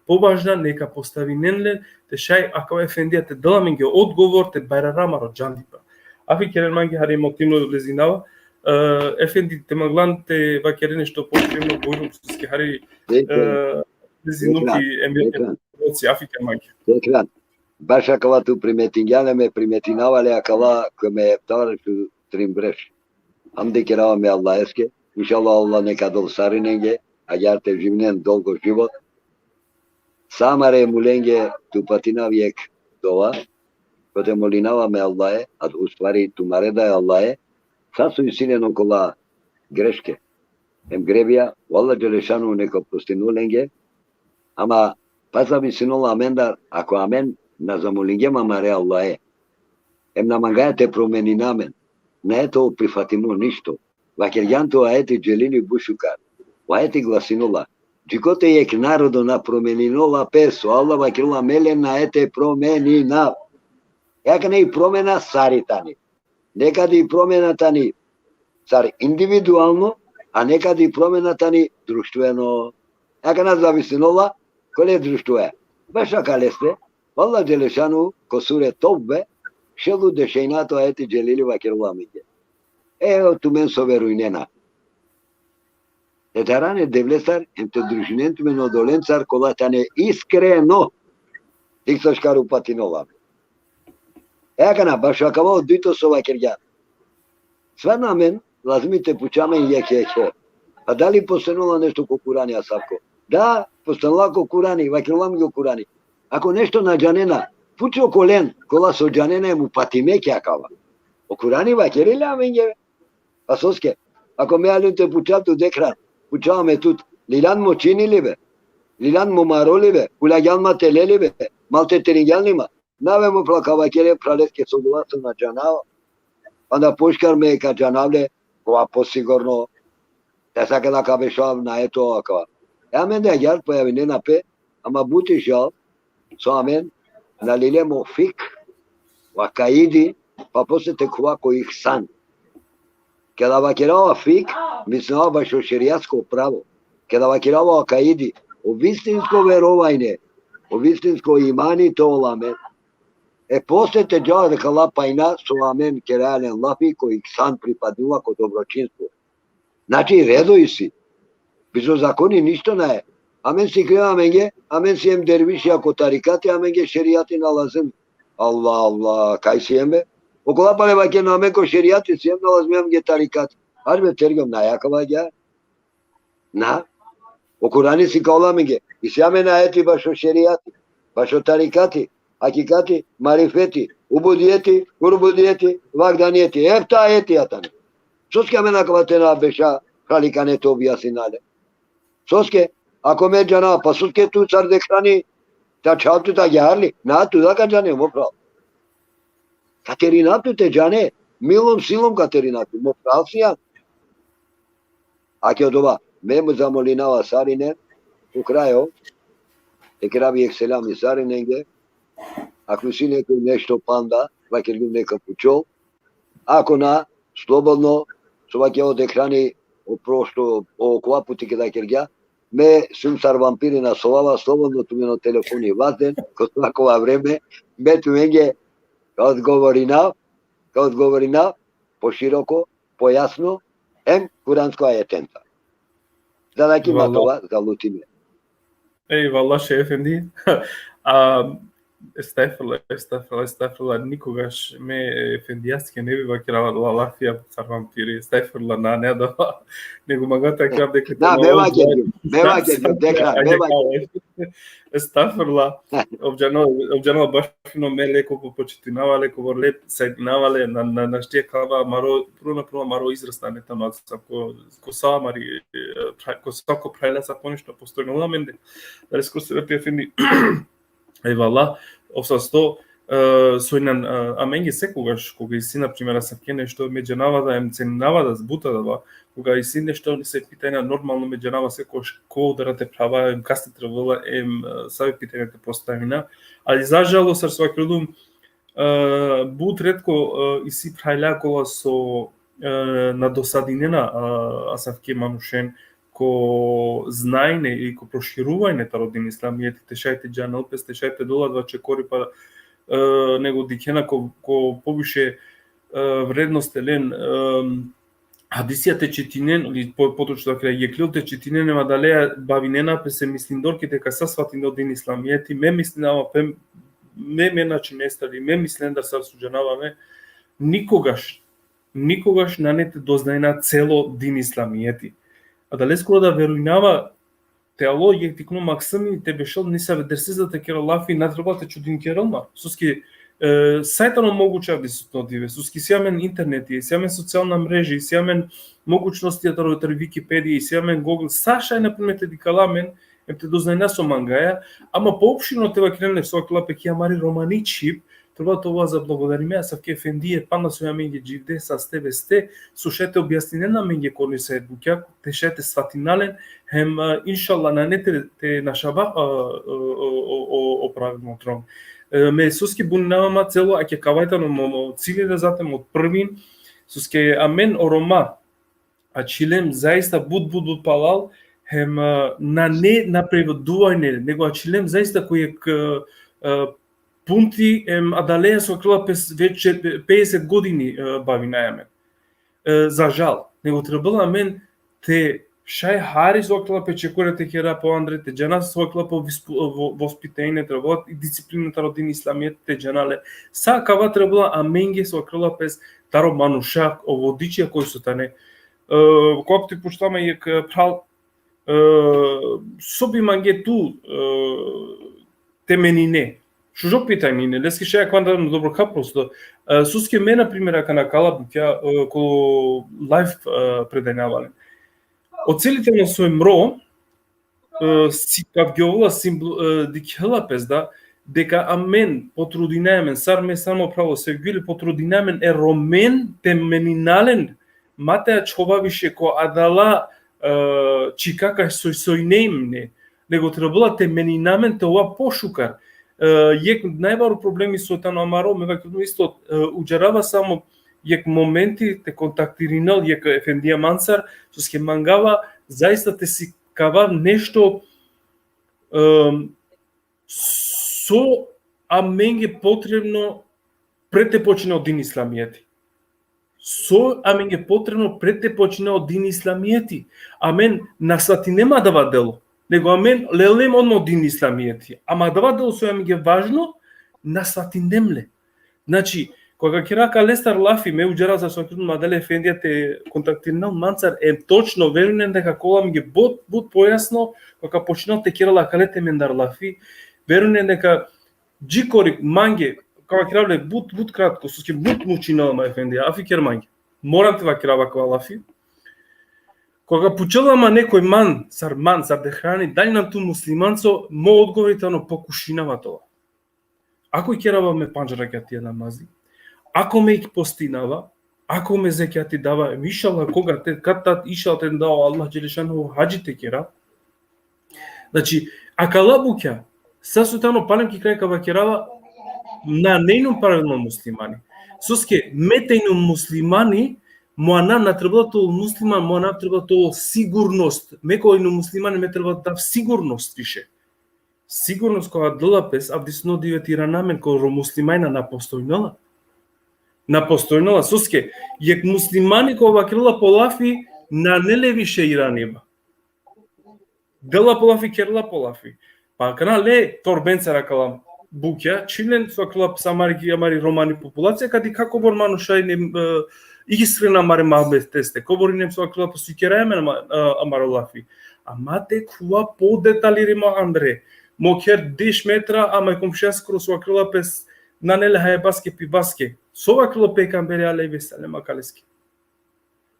поважна нека постави ненле те шај ако ефендија те дала менге одговор те бајрарамаро джандипа. Афи керен манге хари мотивно лезинава. Ефенди те маглан те вакерене што потребно бојрум суске хари лезинуки емоци афи керен манге. Текран. Баш акава ту приметињале ме приметинавале акава коме таваршу тримбреш. Hamdi kiravame Allah eske. İnşallah Allah ne kadar sarinenge. Agar te živnen dolgo život. Samare mulenge tu patinavijek dova. Kote molinavame Allahe. A u stvari tu maredaje Allahe. Sad su isineno kola greške. Hem grebija. Valla Đelešanu neko postinulenge. Ama pazavi sinola amendar. Ako amen na zamolingema mare Allahe. Hem namagaja te promeni namen. Не е то прифатимо ништо. Вакерјанто аети джелини бушукар. Аети гласинола. Джикоте ек народо на променинола песо. Алла вакерла мелен на ете променина. Јака не и промена саритани. Некаде и промената ни цар индивидуално, а некаде и промената ни друштвено. Јака нас зависинола, коле друштве. Баша калесте, Алла Джелешану косуре товбе, Шелу дешејнато аети джелили вакерламиге. Tu men soveruinena. Etarane devlesar, ente družinentu men odolencar, kolatane iskreno. Tiksoškaru patinova. Eakana, baš akavao dito so vakerjan. Sva namen, lazmite pučamen jeke. A da li postanula nešto ko Kurani, Asavko? Da, postanula ko Kurani, vakerlamige Kurani. Ako nešto nađanena, pučo kolen, kola so džanene mu patimeke akava. O Kurani vakerili amenge. A soske, ako me alunte pučatu dekran, pučavame tut, lilan mo čini libe, lilan mo maro libe, ulagan ma tele libe, malte teringalnima, nave mo plakava kere praletke sodulasu na džanava, onda puškar me ka džanavle, kova posigorno, tesa kada ka bešav na eto akava. Ja men da jar pojavine na pe, ama buti žal, so amen, na lile mo fik, wakaidi, pa posle te kova ko ihsan. Kada vakirava fik, mislila baš o šerijatsko pravo. Kada vakirava akaidi, o vistinsko verovanje, o vistinsko imani, to olamen. После те джава дека лапајна со амен ке реален лапи кој сан припаднува ко доброчинство. Значи редој си. Бизо закони ништо не е. Амен си крима менге, амен си ем дервиши ако тарикати, амен ге шеријати налазим. Allah, кај си еме? Окола пале ваќе на амен ко шеријати си ем налазим ге тарикати. Арбе тергам на јакава ѓа. На? Окурани си каола менге. И си амен аети башо шеријати, башо тарикати. Hakikati, marifeti, ubudiyeti, gurbudiyeti, vagdaniyeti. Hep de ayet yatan. Sos ke mena kavatena beşa halikane tobiyasinale. Sos ke ako me cana pasus ke tu sar dekrani ta çavtu ta yarli. Na tu da kacane mopra. Katerina tu te cane. Milom silom Katerina tu mopra siyan. Aki odova me muzamolinava sarine u krajo. Tekra bi selam sarinenge. Ако си некој нешто панда, ваќе ги нека пучол. Ако на слободно, со ваќе од екрани од прошто окола пути ке да кергја, ме сум сар вампири на совава слободно ту на телефони ватен, ко такова време, ме ту менге одговорина пошироко, појасно, куранско ајетента. За да ки матова за лутиме. Валла шефенди. Estağfurullah. Никогаш ме ефендијаске не бива керала лафија цар вампири. Estağfurullah, не да. Него магата крав дека Да, бева ќе дека. Estağfurullah. Обџано баш фино ме леко почитинава, леко ворлеп сегнавале на штие кава маро пруна маро израстане таму ко са мари ко сако прајла са понешто постојно ламенде. Дали скоро се ефенди. Вала, обсасто сојнан аменги секогаш кога и си на пример са ке нешто меѓанава да ем ценава да збута да кога и си нешто не се питања нормално меѓанава секогаш ко да те права ем касте требала ем сави питањата поставина, али за жало сар свакрудум бут ретко и си прајла кола со на досадинена асавке манушен ко знајне и ко проширување тародин исламијет, тешајте џанал, тешајте доладва чекори па него дикена ко повише вредност елен хадисијате четинен или поточно да крај јеклилте четинен нема далеја бавинена пе се мислиндорките ка са сватин один исламијети, ме мислинава пе ме начин нестали, ме мислен да се суџанаваме никогаш на нете дознајна цело дин исламијети. А дали скоро да верујнава теологија тикну максими те бешал не се дерсизата кера лафи на требате чудин кералма. Суски сајтано могуча висотно диве. Суски сјамен интернети, сјамен социјална мрежи, сјамен могучности да ротер Википедија, сјамен Google, сашај на примете дикаламен ем те дознајна со мангаја, ама поопштино те вакренле со клапе ки амари романичип. Тоа това за благодариме, а савке ефендие панда со ја менге дживде са стебе сте, слушате објаснинена менге кони се едукја, тешете сватинален, хем иншалла на нете те нашаба оправимо трон. Ме суски буннавама цело, а ке кавајтано момо цили да затем од првин, суске амен орома, а чилем заиста буд палал, хем на не напреводување, него а чилем заиста кој е пунти адалеја со крила веќе 50 години бави најаме. За жал, него требала мен те шај хари со крила печекорете кера по андрете джана со крила по воспитање требала и дисциплината родин исламијет те джанале. Са кава требала аменге со крила пес таро манушак оводичија кој со тане. Кога ти пуштаме јек прал соби манге ту теменине. Шужо питање не, лески шеја квантам добро капросто. Суске ме, например, ака на калаб, тја ко лайф предањавале. Оцелително свој мро, си кап геола дикела пезда, дека амен потрудинаемен, сар ме само право се гили потрудинаемен е ромен теменинален, матеја човавише ко адала чикака сој неимне, него требала теменинамен те ова пошукар. Јек најбаро проблеми со тано амаро ме ваќе исто уџарава само ек моменти те контактиринал ек Ефендија Мансар, со ке мангава заиста те си кава нешто со а менге потребно пред те почина од дин исламијети. Со а менге потребно пред те почина од дин исламијети. Амен насати нема дава дело, него амен лелем одно дин исламијети. Ама дава дело со менге важно насати немле. Значи, кога ќе рака Лестар Лафи ме уџера за со Маделе Ефендија те контактирнал Мансар точно верувам дека кола ми ги бут појасно кога починал те керала калете Мендар Лафи, верувам дека Джикорик манге кога кирале бут кратко со ке бут мучинал ма Ефендија Афи керманге. Морам те вакирава кога Лафи. Кога почелама некој ман сар де храни дали нам ту муслиманцо мо одговоритано покушинава тоа. Ако керава ме панџара ќе тие намази, ако ме постинава, ако ме зекјати дава, иншалла кога те катат ишалтен дао Аллах джелешану хаџите кера. Значи, акалабуќа сасутано палемки крај кава керава на нејнум правилно муслимани. Соске метејно муслимани моана на требато муслиман моана требато сигурност. Мекојно муслимани ме треба да сигурност више. Сигурност кога длапес авдисно диветира намен кој муслимајна на постојнала соске јек муслимани кога вакрила полафи на нелевише иранива. Дела полафи керла полафи. Па кана ле торбенца ракала буќа член со крла самари амари романи популација кади како борману шајне игисрена маре мабес тесте коборинем со крла посикераеме амаро лафи. Ама те куа по деталирима Андре. Мокер 10 метра, ама комшијаскро со крла пес на неле хајбаске пибаске. Со крла пекамбери алеви салема калески.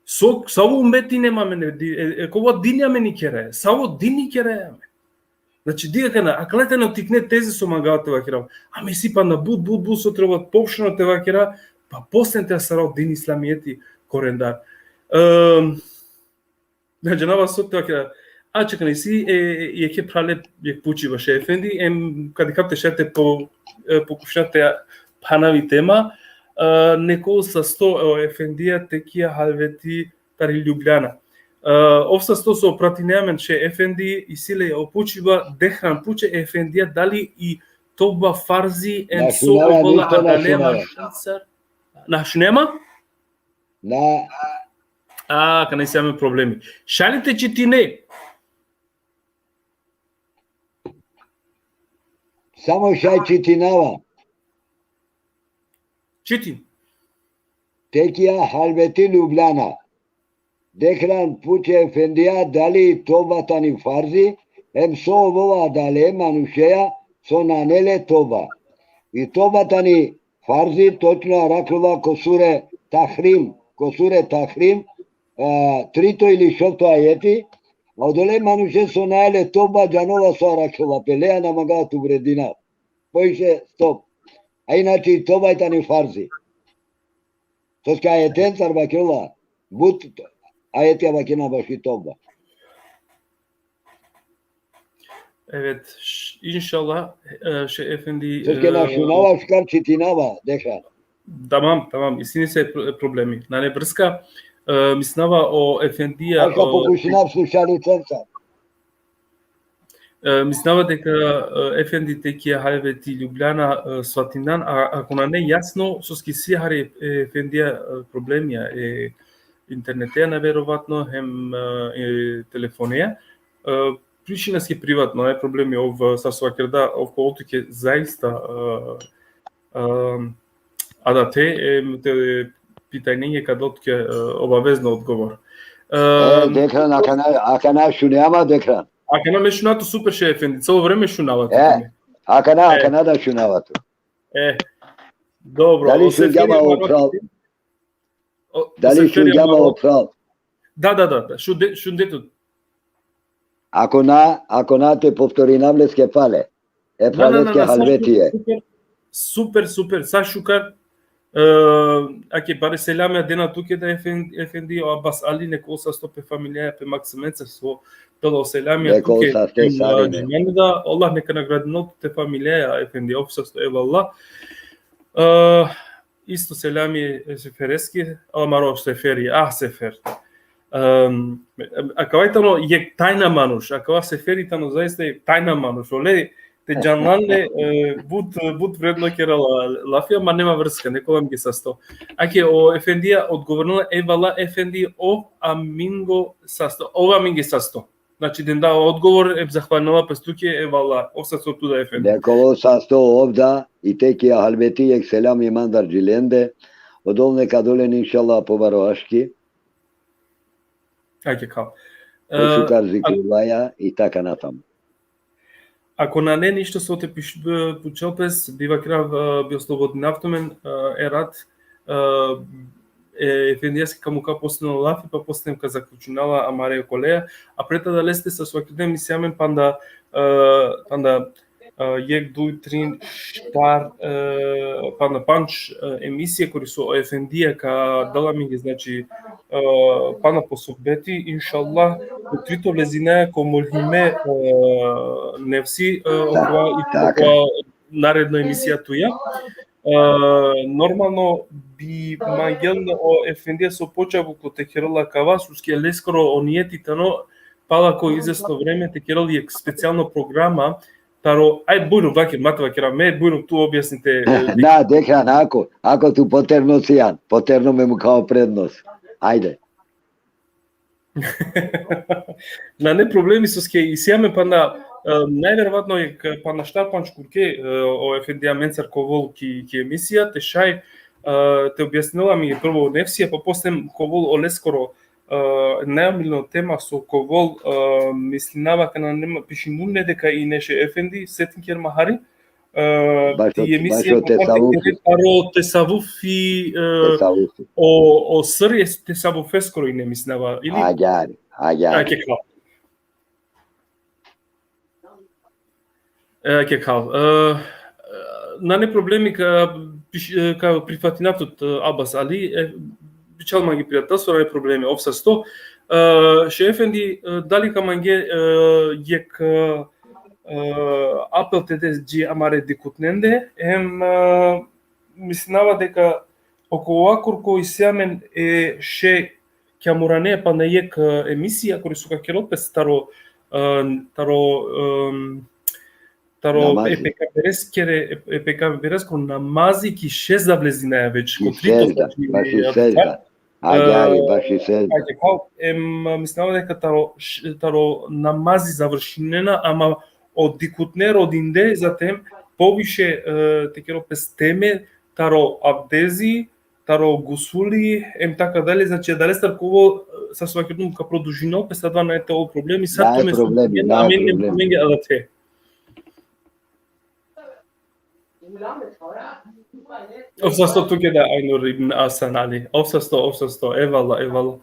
Саво умети нема мене, кога диня мени кере, саво дини кереаме. Значи, дига на аклетено тикне тези со мангава те вакира. Ами сипа на бут со треба попшено те вакира, па после те саро дин исламијети корендар. Значи, нава со те вакира. А чекани си ќе прале ќе пучива ше Ефенди, каде капте шете по кушате панави тема, некој са 100 Ефендија текија халвети тари Љубљана. Овса 100 со пратинеамен ше Ефенди и силе опучива дехран пуче Ефендија дали и тоба фарзи ен со обола адалема шансар. Наш нема? Да. Кај се имаме проблеми. Шалите читине. Само шај читинава. Чити. Текија халвети Љубљана. Дехран пуче Ефендија дали тоба тани фарзи, со овова дале манушеја со нанеле тоба. И тоба тани фарзи точно ракрува косуре Тахрим, трито или шопто ајети, а одоле мануше со наеле тоба џанова со ракрува, пелеја на магату вредина. Поише стоп. А иначе тоба тани фарзи. Тоска ајетен цар бакрува, бут ајетија бакина баши тоба. Evet, inşallah şey Efendi... Тоска нашунава шкар читинава, деха. Tamam, isini se problemi. Nane brska, misnava o Efendija... Ака покушинав слушалиценца. Misnava дека Efendi tekија халвети Љубљана сватиндан, ако на не јасно, соски си хари Efendija проблемија е интернетеја навероватно, хем телефонеја. Причина ски приватно е проблеми ов сасвакерда околу ќе заиста адате питање кадот ќе обавезно одговор. Декран, ака на шунеама декран. Ака на мешунато супер ше Ефенди, цело време шунавато. Ака на да шунавато. Добро. Дали шу ѓама оправ? Дали шу ѓама оправ? Да, шундето. Ако на те повтори навлеске пале. Правеске халветие. Супер. Са шукар. Аке баре селаме дена туке да Ефенди Абас Али некој са стопе фамилија пе Максименце со пело селаме туке. Да Аллах нека награди ноте фамилија Ефенди обсасто евалла. isto selamje sefereski, maro seferi, сефер. Акавајтано е тајна мануш, акава сеферитано заиста е тајна мануш. Оле те џанланле бут вредно керала лафија, ма нема врска, некогам ги састо. Аке о ефендија одговорнала евала ефенди о аминго састо. Ова минги састо. Значи ден дава одговор, захвалнала пестуке евала, осасто туда ефенди. Неколо састо овда и теки халбети ек селам иман даржиленде, одолне кадолен иншалла повароашки. Ајде као. Шукар зикрулаја и така натаму. Ако на не ништо со те пучелпес, бива крав био слободен автомен, ерат, ефендијаски камука постено лафи, па постенем ка заклучунала амаре колеја, а прета да лесте со свакиден мисијамен панда јек, дуј, трин, штар, панда панч емисија кои со ефендија ка дала ми ги, значи, пана по субети, иншаллах, утрито влезине ко молхиме невси ова наредна емисија туја. Нормално би мангелна о ефендија со почаву ко те керала кава, суске лескоро ониетитано, пала ко известно време те керали е специјална програма, таро, ај бујно ваке, матва кера, ме бујно ту објасните. Да, дека ако ту потерно сијан, потерно ме му као преднос. Ајде. На не проблеми со ке и сијаме панда најверојатно е панда штарпанч курке о ефендија менцар ковол ки емисија те шај те објаснила ми прво нефсија, па после ковол олескоро најомилна тема со ковол мислинава кана нема пишинумне дека и неше ефенди сетинкер махари ти емисија таро тесавуфи о срје тесавуфескоро и не мислинава или аѓари Ке кал. На не проблеми ка прифатинатот Абас Али бичалма ги пријателство, не проблеми овса 100. Ше ефенди дали ка манге јек апел тедес джи амаре дикутненде мислинава дека околу акур кој сеамен е ше ќе муране па на јек емисија кој сука керопес таро епека берескере намази ки ше завлезина веќе ко трито баши сезда. Мислам дека таро намази завршинена, ама од дикутнер одинде затем повише текеро пестеме таро абдези, таро гусули, така дали, значи дали старково со сваќедум ка продужино, песадва на ете овој проблеми, сад туме проблеми, адате. Овсасто туке да Айнур ибн Асан Али. Овсасто, евала.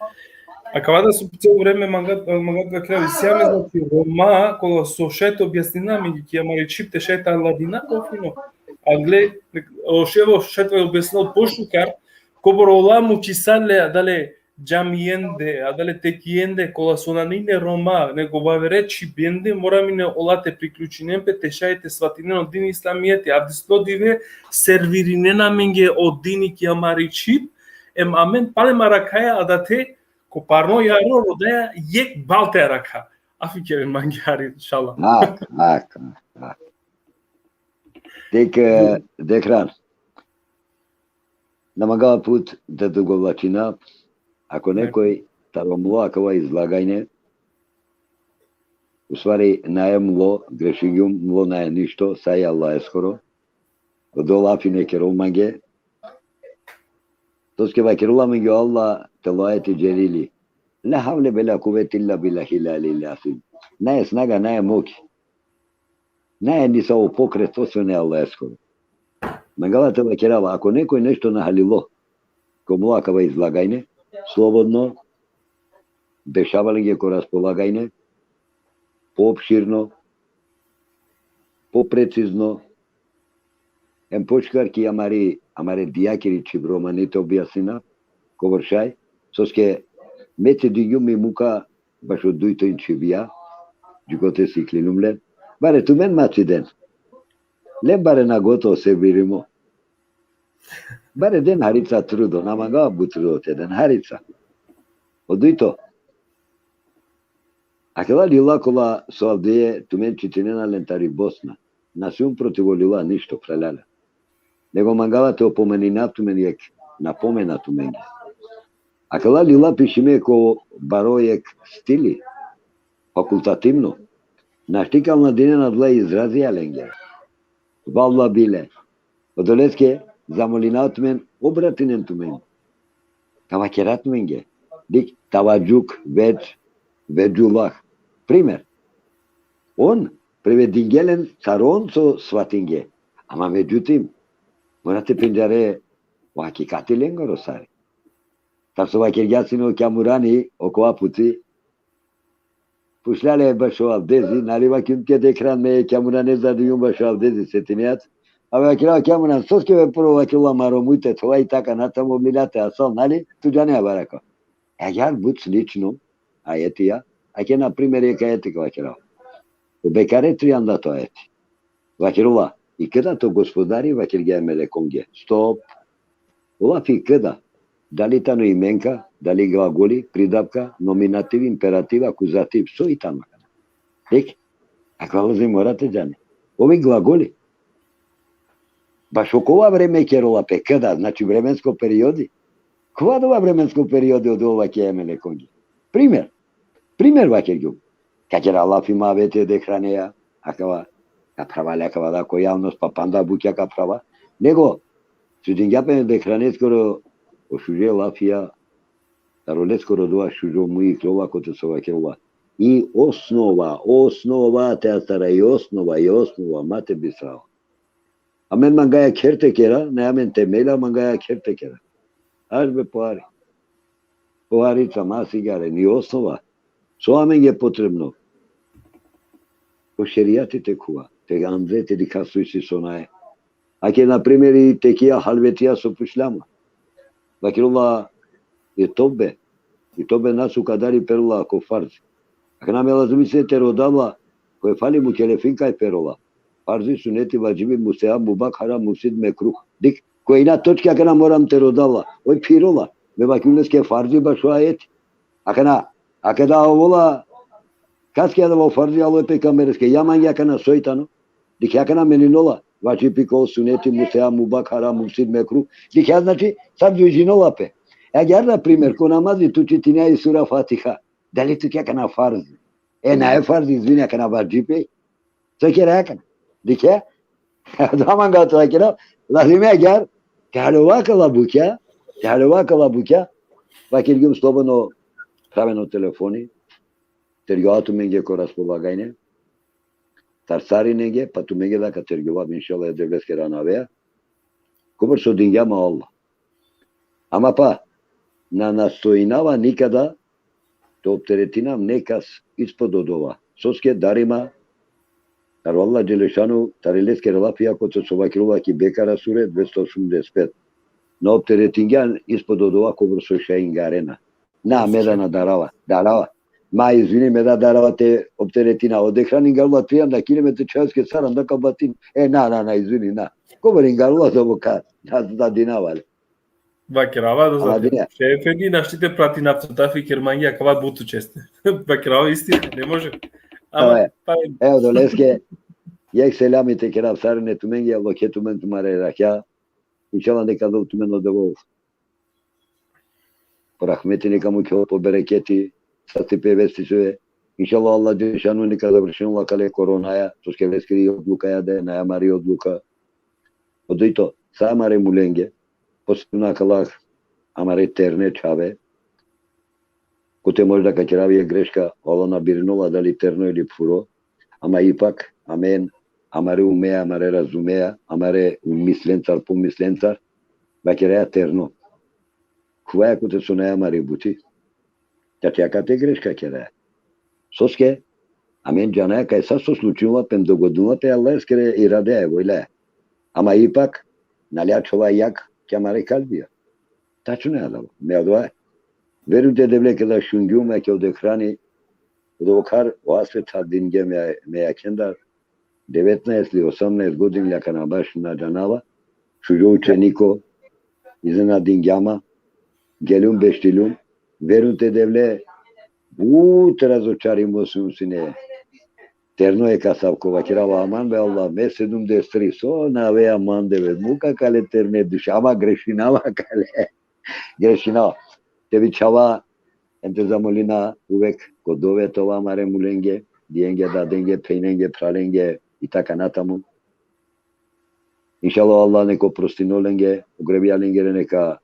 А кога со цело време магат га крави сјаме, значи Рома, кога со шето објаснина ми ќе мари чипте шета ладина кофино. А глед, ошево шето објаснил пошукар, коборола му чисале дале джамиенде, а дале текиенде, кола сонанине Рома, него бавере чипенде, мора ми не олате приклучинемпе, тешајте сватинен од дини исламијете, а дислодиве сервиринена менге од дини ки амари чип, амен пале маракаја, а да те копарно јаро родеја јек балте рака. Афикерен мангјари, шала. Декран. Намагава пут да дуговлачина, ако некој таромло акова излагање, усвари најмло, грешињум, мло нај ништо, сај Аллах е скоро, одолафи не керолманге, тоске ва керолманге Аллах телајти джерили, ла хавле бела кувет илла биллахи лали ласим. Нај снага, нај моки. Нај ни са покрет, то све не Аллах е скоро. Мангалата ва керала, ако некој нешто нахалило, кому акава излагање, слободно, дешавале ги ко располагање, поопширно, попрецизно, почкар ки амаре дијакери чиброманите објаснина, ковршај, соске мете дињуми мука, баш од дујто инчибија, джукоте си клинумле, баре тумен маци ден. Лем баре на готово се биримо. Bare den haritza trudo, namanga butrudo te den haritza. Oduito. Aquela lila cola sua aldeia, tu men chitinena lentari Bosna. Nasceu protivo lila nisto fralala. Nego mangala te opomenina tu meniek, napomena tu mengi. Aquela lila pishime ko barojek stili, fakultativno. Naštikal na dinena dla izrazija lenge. Valla bile. Odoleske zamolinat men obratinen tu men. Kavakerat menge. Dik tavacuk veđulah. Primer. On prevedingelen caronco svatinge. Ama međutim, morate pendere o hakikati lengoro sari. Tar su vakirgasino kamurani okova puti. Pușleale bașo aldezi, naliva kimke de ekran me kamurane zadiyum bașo aldezi setiniat. Avea kira kamuran sos ke ve pro vakilla maro muite tova itaka nata mobilate asal nali tu jane baraka. Eğer bu slično ayetiya, akena primere kayeti vakira. U bekare trianda to ayeti. Vakirula, i kada to gospodari vakir gemele konge. Stop. Ula fi kada. Da li tano imenka, da li glagoli, pridavka, nominativ, imperativ, akuzativ, so i tamo. Tek, ako morate džane. Ovi glagoli. Baš u kova vreme kerula pe kada, znači vremensko periodi. Kova dova vremensko periodi od ova kemele kongi. Primer vakir gju. Kakera Allah fima vete de hraneja, akava, kaprava lekava da ko javnost pa panda bukja kaprava. Nego, sudinjapene de hraneskoro ošuže lafija, taroleskoro doa šužo muji klova kote sova kelova. I osnova teatara i osnova mate bisrao. Amen mangaja kertekera, ne amen temela mangaja kertekera. Až be pohari. Poharica má cigare, ni osnova. Co amen je potrebno? Po šerijati te kuva, te anze te dikasujući sonaje. Ake na primjeri tekija halvetija su pušljama. Vakirullah je tobe. I tobe nasu kadari perula ako farzi. Ako nam je lazumi te rodava koje fali mu kelefinka i perula. Farzi suneti vađibi musea mubak haram musid mekruh. Dik koje na točke ako nam moram te rodava. Oj pirula. Me vakiruleske farzi bašu ajeti. Ako da ovola kaski adavo farzi alo pe kamereske. Yaman yakana soitano. Dik yakana meninola. Vađipiko suneti musea mubak haram musid mekruh. Dik ja znači sad južinola pe. Eğer na primjer ko namazi tu čitine sura Fatiha, da li tu kana farz? Na je farz izvine kana vađipe. Co kera kana? Dike? Zaman gatla kera. Lazime eğer kalova kala bukja, vakir gum slobodno praveno telefoni, tergovatu menge ko raspolagajne, tarsari nege, pa tu menge da ka tergova inšallah je devleske ranavea, kubor su dingjama Allah. Ama pa, na nastojinava nikada to opteretinam nekas ispod odova. Soske darima, tar Allah Đelešanu, tarileske relafija kod se sovakirova ki Bekara sure 285. Na opteretingan ispod odova kobro so šein garena. Na medana darava. Ma izvini meda darava te opteretina. Odehranin garula 300 km časke saranda kabatin. Na, izvini, na. Koborin garula zoboka. Da dinavale. Vakirava da zato. Šefedi naštite prati naftotafi Germanija kava butu česte. Vakirava istina, ne može. Evo doleske, jek selami te kerav sarine tumengi, alo ke tumen tumare rakja. İnşallah ne kadar tumen odavov. Po rahmeti nekamu kjol po bereketi, satipe vestičuje. İnşallah Allah Đelešanu ne kadar vršinula kale koronaja, soske veskri odluka jade, najamari odluka. Odito, samare mulenge. Posebno kalah amare terne čave. Kote možda kakiravi je greška, ona birnula da li terno ili pfuro. Ama ipak, amen, amare umea, amare razumea, amare mislencar po mislencar, vakirea terno. Kuvaja kote su ne amare buti. Tatjaka te greška keraja. Soske, amen džanaja kaj sad su slučila pem dogodnula pe Allah skere iradeja vojlaja. Ama ipak, naljačova jak, chiamare calvia. Taci ne adavo. Mi-a verute de vleke da shungiume che o de hrani dovokar o asveta dinge me akendar 19 ili 18 godina kana baš na džanava šuđo učeniko izena din Gheama, gelum beștilum, verunte devle, razočarimo su sine. Terno e Kasapkova, kirava aman be Allah, mesedum de striso, nave aman de ved, muka kale terne duş, ama greșinava kale, greșinava. Tebi çava, entezamolina, uvek, kodove tova mare mulenge, dienge da denge, peinenge, pralenge, itakanatamu. İnşallah Allah neko prostinolenge, ugrebialengere neka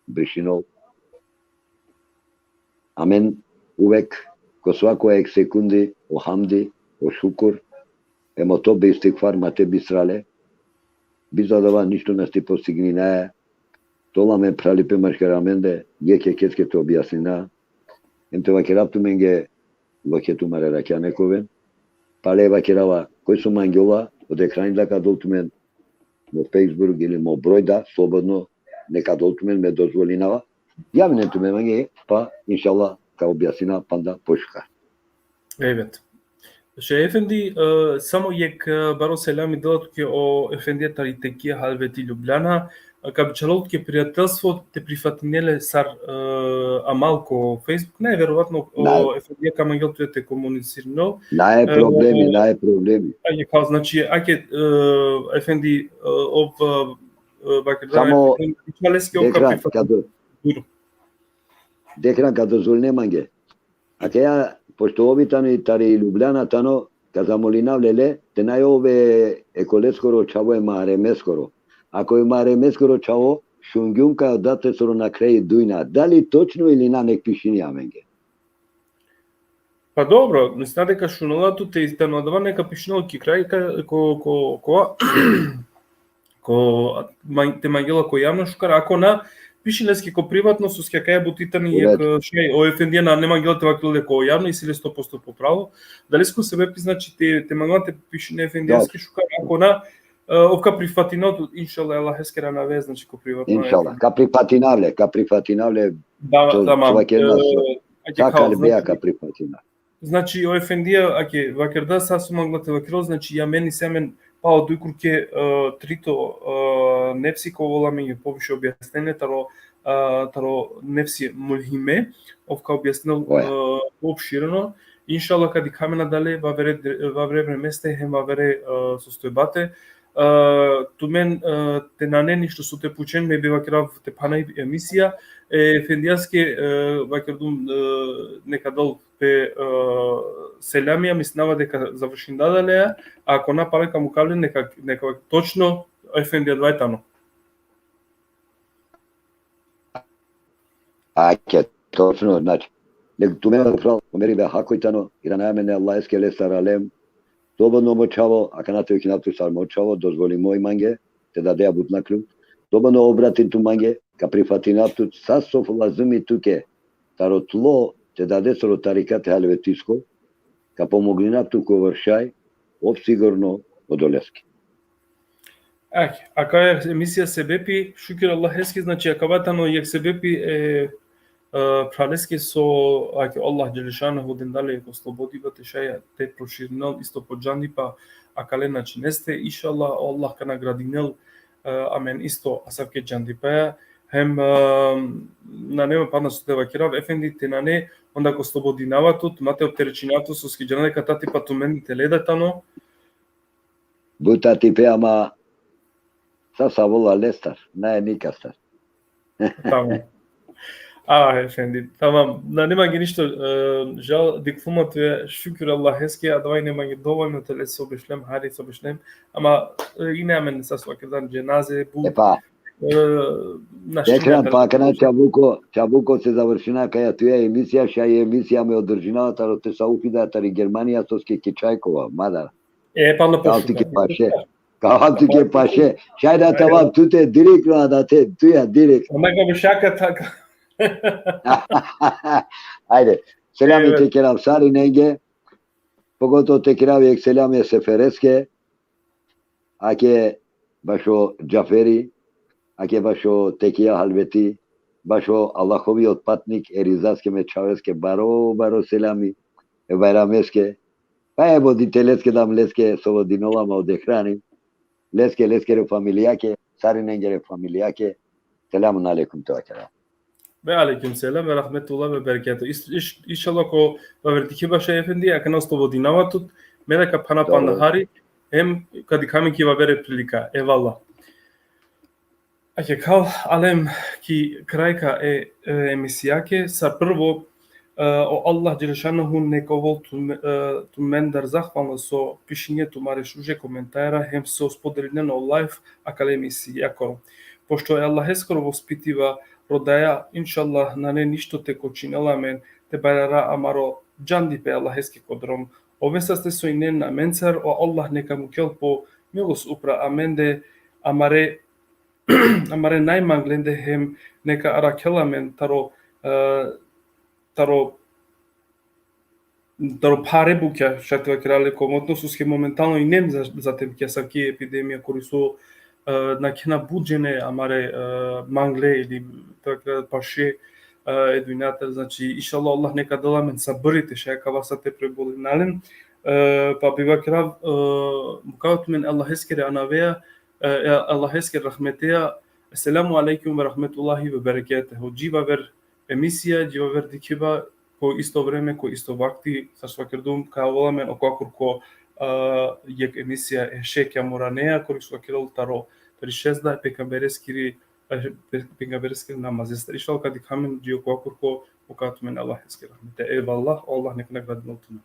breșinol. Amen, uvek, kosvako ek sekundi, o hamdi, o şukur, emoto be istikfar mate bisrale, biz adava ništo nas ti postignina, tola me pralipe marşkeramende, yeke keske to objasnina, ente vakeraptu menge, vaketu marera kane koven, pale vakerava, koji su mangiola, od ekranida kad ultumen, mo Facebook ili mo brojda, slobodno, nekad ultumen me dozvolinava, javne tu me mange, pa inşallah ka objasnina panda poşka. Evet. Efendi, samo yek baro selam идолът о Ефендията Ритекия Халвети Любляна, кабичалотке приятелство те прифатинеле сар амалко Фейсбук, не вероятно Ефендия камангелто те комуницирно. Ne problemi. Аје као, значи, аке Ефенди ов Само Ичалески ов dekran kad dozvolne mange. Aquella pošto ovi tani tari Ljubljana tano kazamolinavlele tenai ove ekoleskoro čavo je maremeskoro. Ako je maremeskoro čavo šungjunka odate soro na kraju dujna. Da li točno ili na nek pišini amenge? Pa dobro, мисля дека шуналато те изтенодава нека пишнал ки крај ко те мангела ко јавно шукар, ако на пишинески ко приватно со ска кај бутитани јак шеј о Ефендија на нема гелте вакиле ко јавно и силе 100% по право. Дали ско себе значи те мангелате пишине Ефендијски шукар, ако на овка прифатиното иншалла Аллах ескера на вез значи ко приватно. Иншалла, ка прифатинавле. Да, мама. Така ли беа ка прифатинавле? Значи о Ефендија, аке вакерда сасу манглате вакиро, значи ја мени семен пао дујкурке трито нефси ко воламе ја повише објаснење таро нефси мулхиме, овка објаснил пообширено. Иншалла кади камена дале ва време месте хем ва вере состојбате. Тумен те нанени што со те пучен ме бива крав те панај емисија Ефендијаске вакердум некадол пе селамија мислава дека завршин дадалеја, а ако напале каму кале нека точно Ефендија двајтано. Аке, точно, значи. Нек тумен прав, помери бе хакојтано, и да најмене Аллах ескеле старалем, слободно мочаво, а канате укинату сар мочаво, дозволи мој манге, те дадеа бутнаклю, слободно обрати ту манге, ка прифатинату, сасоф лазуми туке, таро тло, te dade solo tarikate halvetisko, ka pomognina tu ko vršaj, sigurno odoleski. Ака е емисија себепи, шукир Аллах ески, значи акаватано јак себепи пралески со аке Аллах Джелешанаху ден дале ко слободи бате шаја те проширнал исто по џанди па акале начи несте, иншаллах Аллах ка наградинел амен исто асавке џанди па хем на нема падна со тева кирав Ефенди на не онда ко слободинаватот мате оптеречињато со скиџана дека тати патумен теледатано бута типе ама са савола лестар на е никастар. Тамам. Ефенди, тамам. Нема ги ништо жал дикфумато е шукр Аллах еске, а давај нема ги доволно теле со обешлем, хари со обешлем, ама и неамен са свакедан дженазе бу. Епа. Декран пакана Чабуко се завршина каја туја емисија, шај емисија ме одржинава таро те Сауфида тари Германија соске Кичајкова, мада. Па на пошука. Каалтуке паше, шај да тавам туте директно да те туја директно. Ама го бешака така. Ајде, селами те керам сари ненге, погото те керам ек селами сефереске, аке башо Џафери, аке башо Текија Халвети, башо Аллахови отпатник Еризаске Мечавеске, баро селами, байрамеске, па е водителеске дам леске солодинолама од ехрани, леске фамилијаке, сари ненгере фамилијаке, Selamun aleyküm tevakkela. Ve aleyküm selam ve rahmetullah ve berekatuh. İnşallah ko vertiki başa efendi akan oslobodinava tut meleka pana hari hem kad kamen ki va vere prilika. Eyvallah. Ake kal alem ki krajka emisijake sa prvo o Allah Đelešanohu neka vol tu mendar zahvalno so pišinje tu mare šuže komentara hem so spodelineno live akal emisijako. Pošto je Allah eskoro vospitiva rodaja, inshallah na ne ništo te kočinela men te barara amaro džandi pe Allah eski kodrom. Ove saste so inen na mencar o Allah neka mu kel po milos upra amende amare amare najmanglende hem neka arakelamen taro pare buke šatva krale komotno suske momentalno i nem za tem kje saki epidemija korisu na kena buđene amare mangle ili tako paše edvinata, znači inshallah Allah neka dala men sabrite šeka vas te prebolinalen pa biva krav mukaut men Allah eskere anavea Allah esker rahmetea. Esselamu alaikum ve rahmetullahi ve berekatuhu. Dživa ver emisija, dživa ver dikiva ko isto vreme, ko isto vakti, sa svakerdum kao volamen okakurko jek emisija šekja moranea, kori svakerdum taro prišezda pekambereskiri namaz. Jeste išao kad kamen džio okakurko okatumen Allah esker rahmete. Eyvallah, Allah nek nagradi notuna.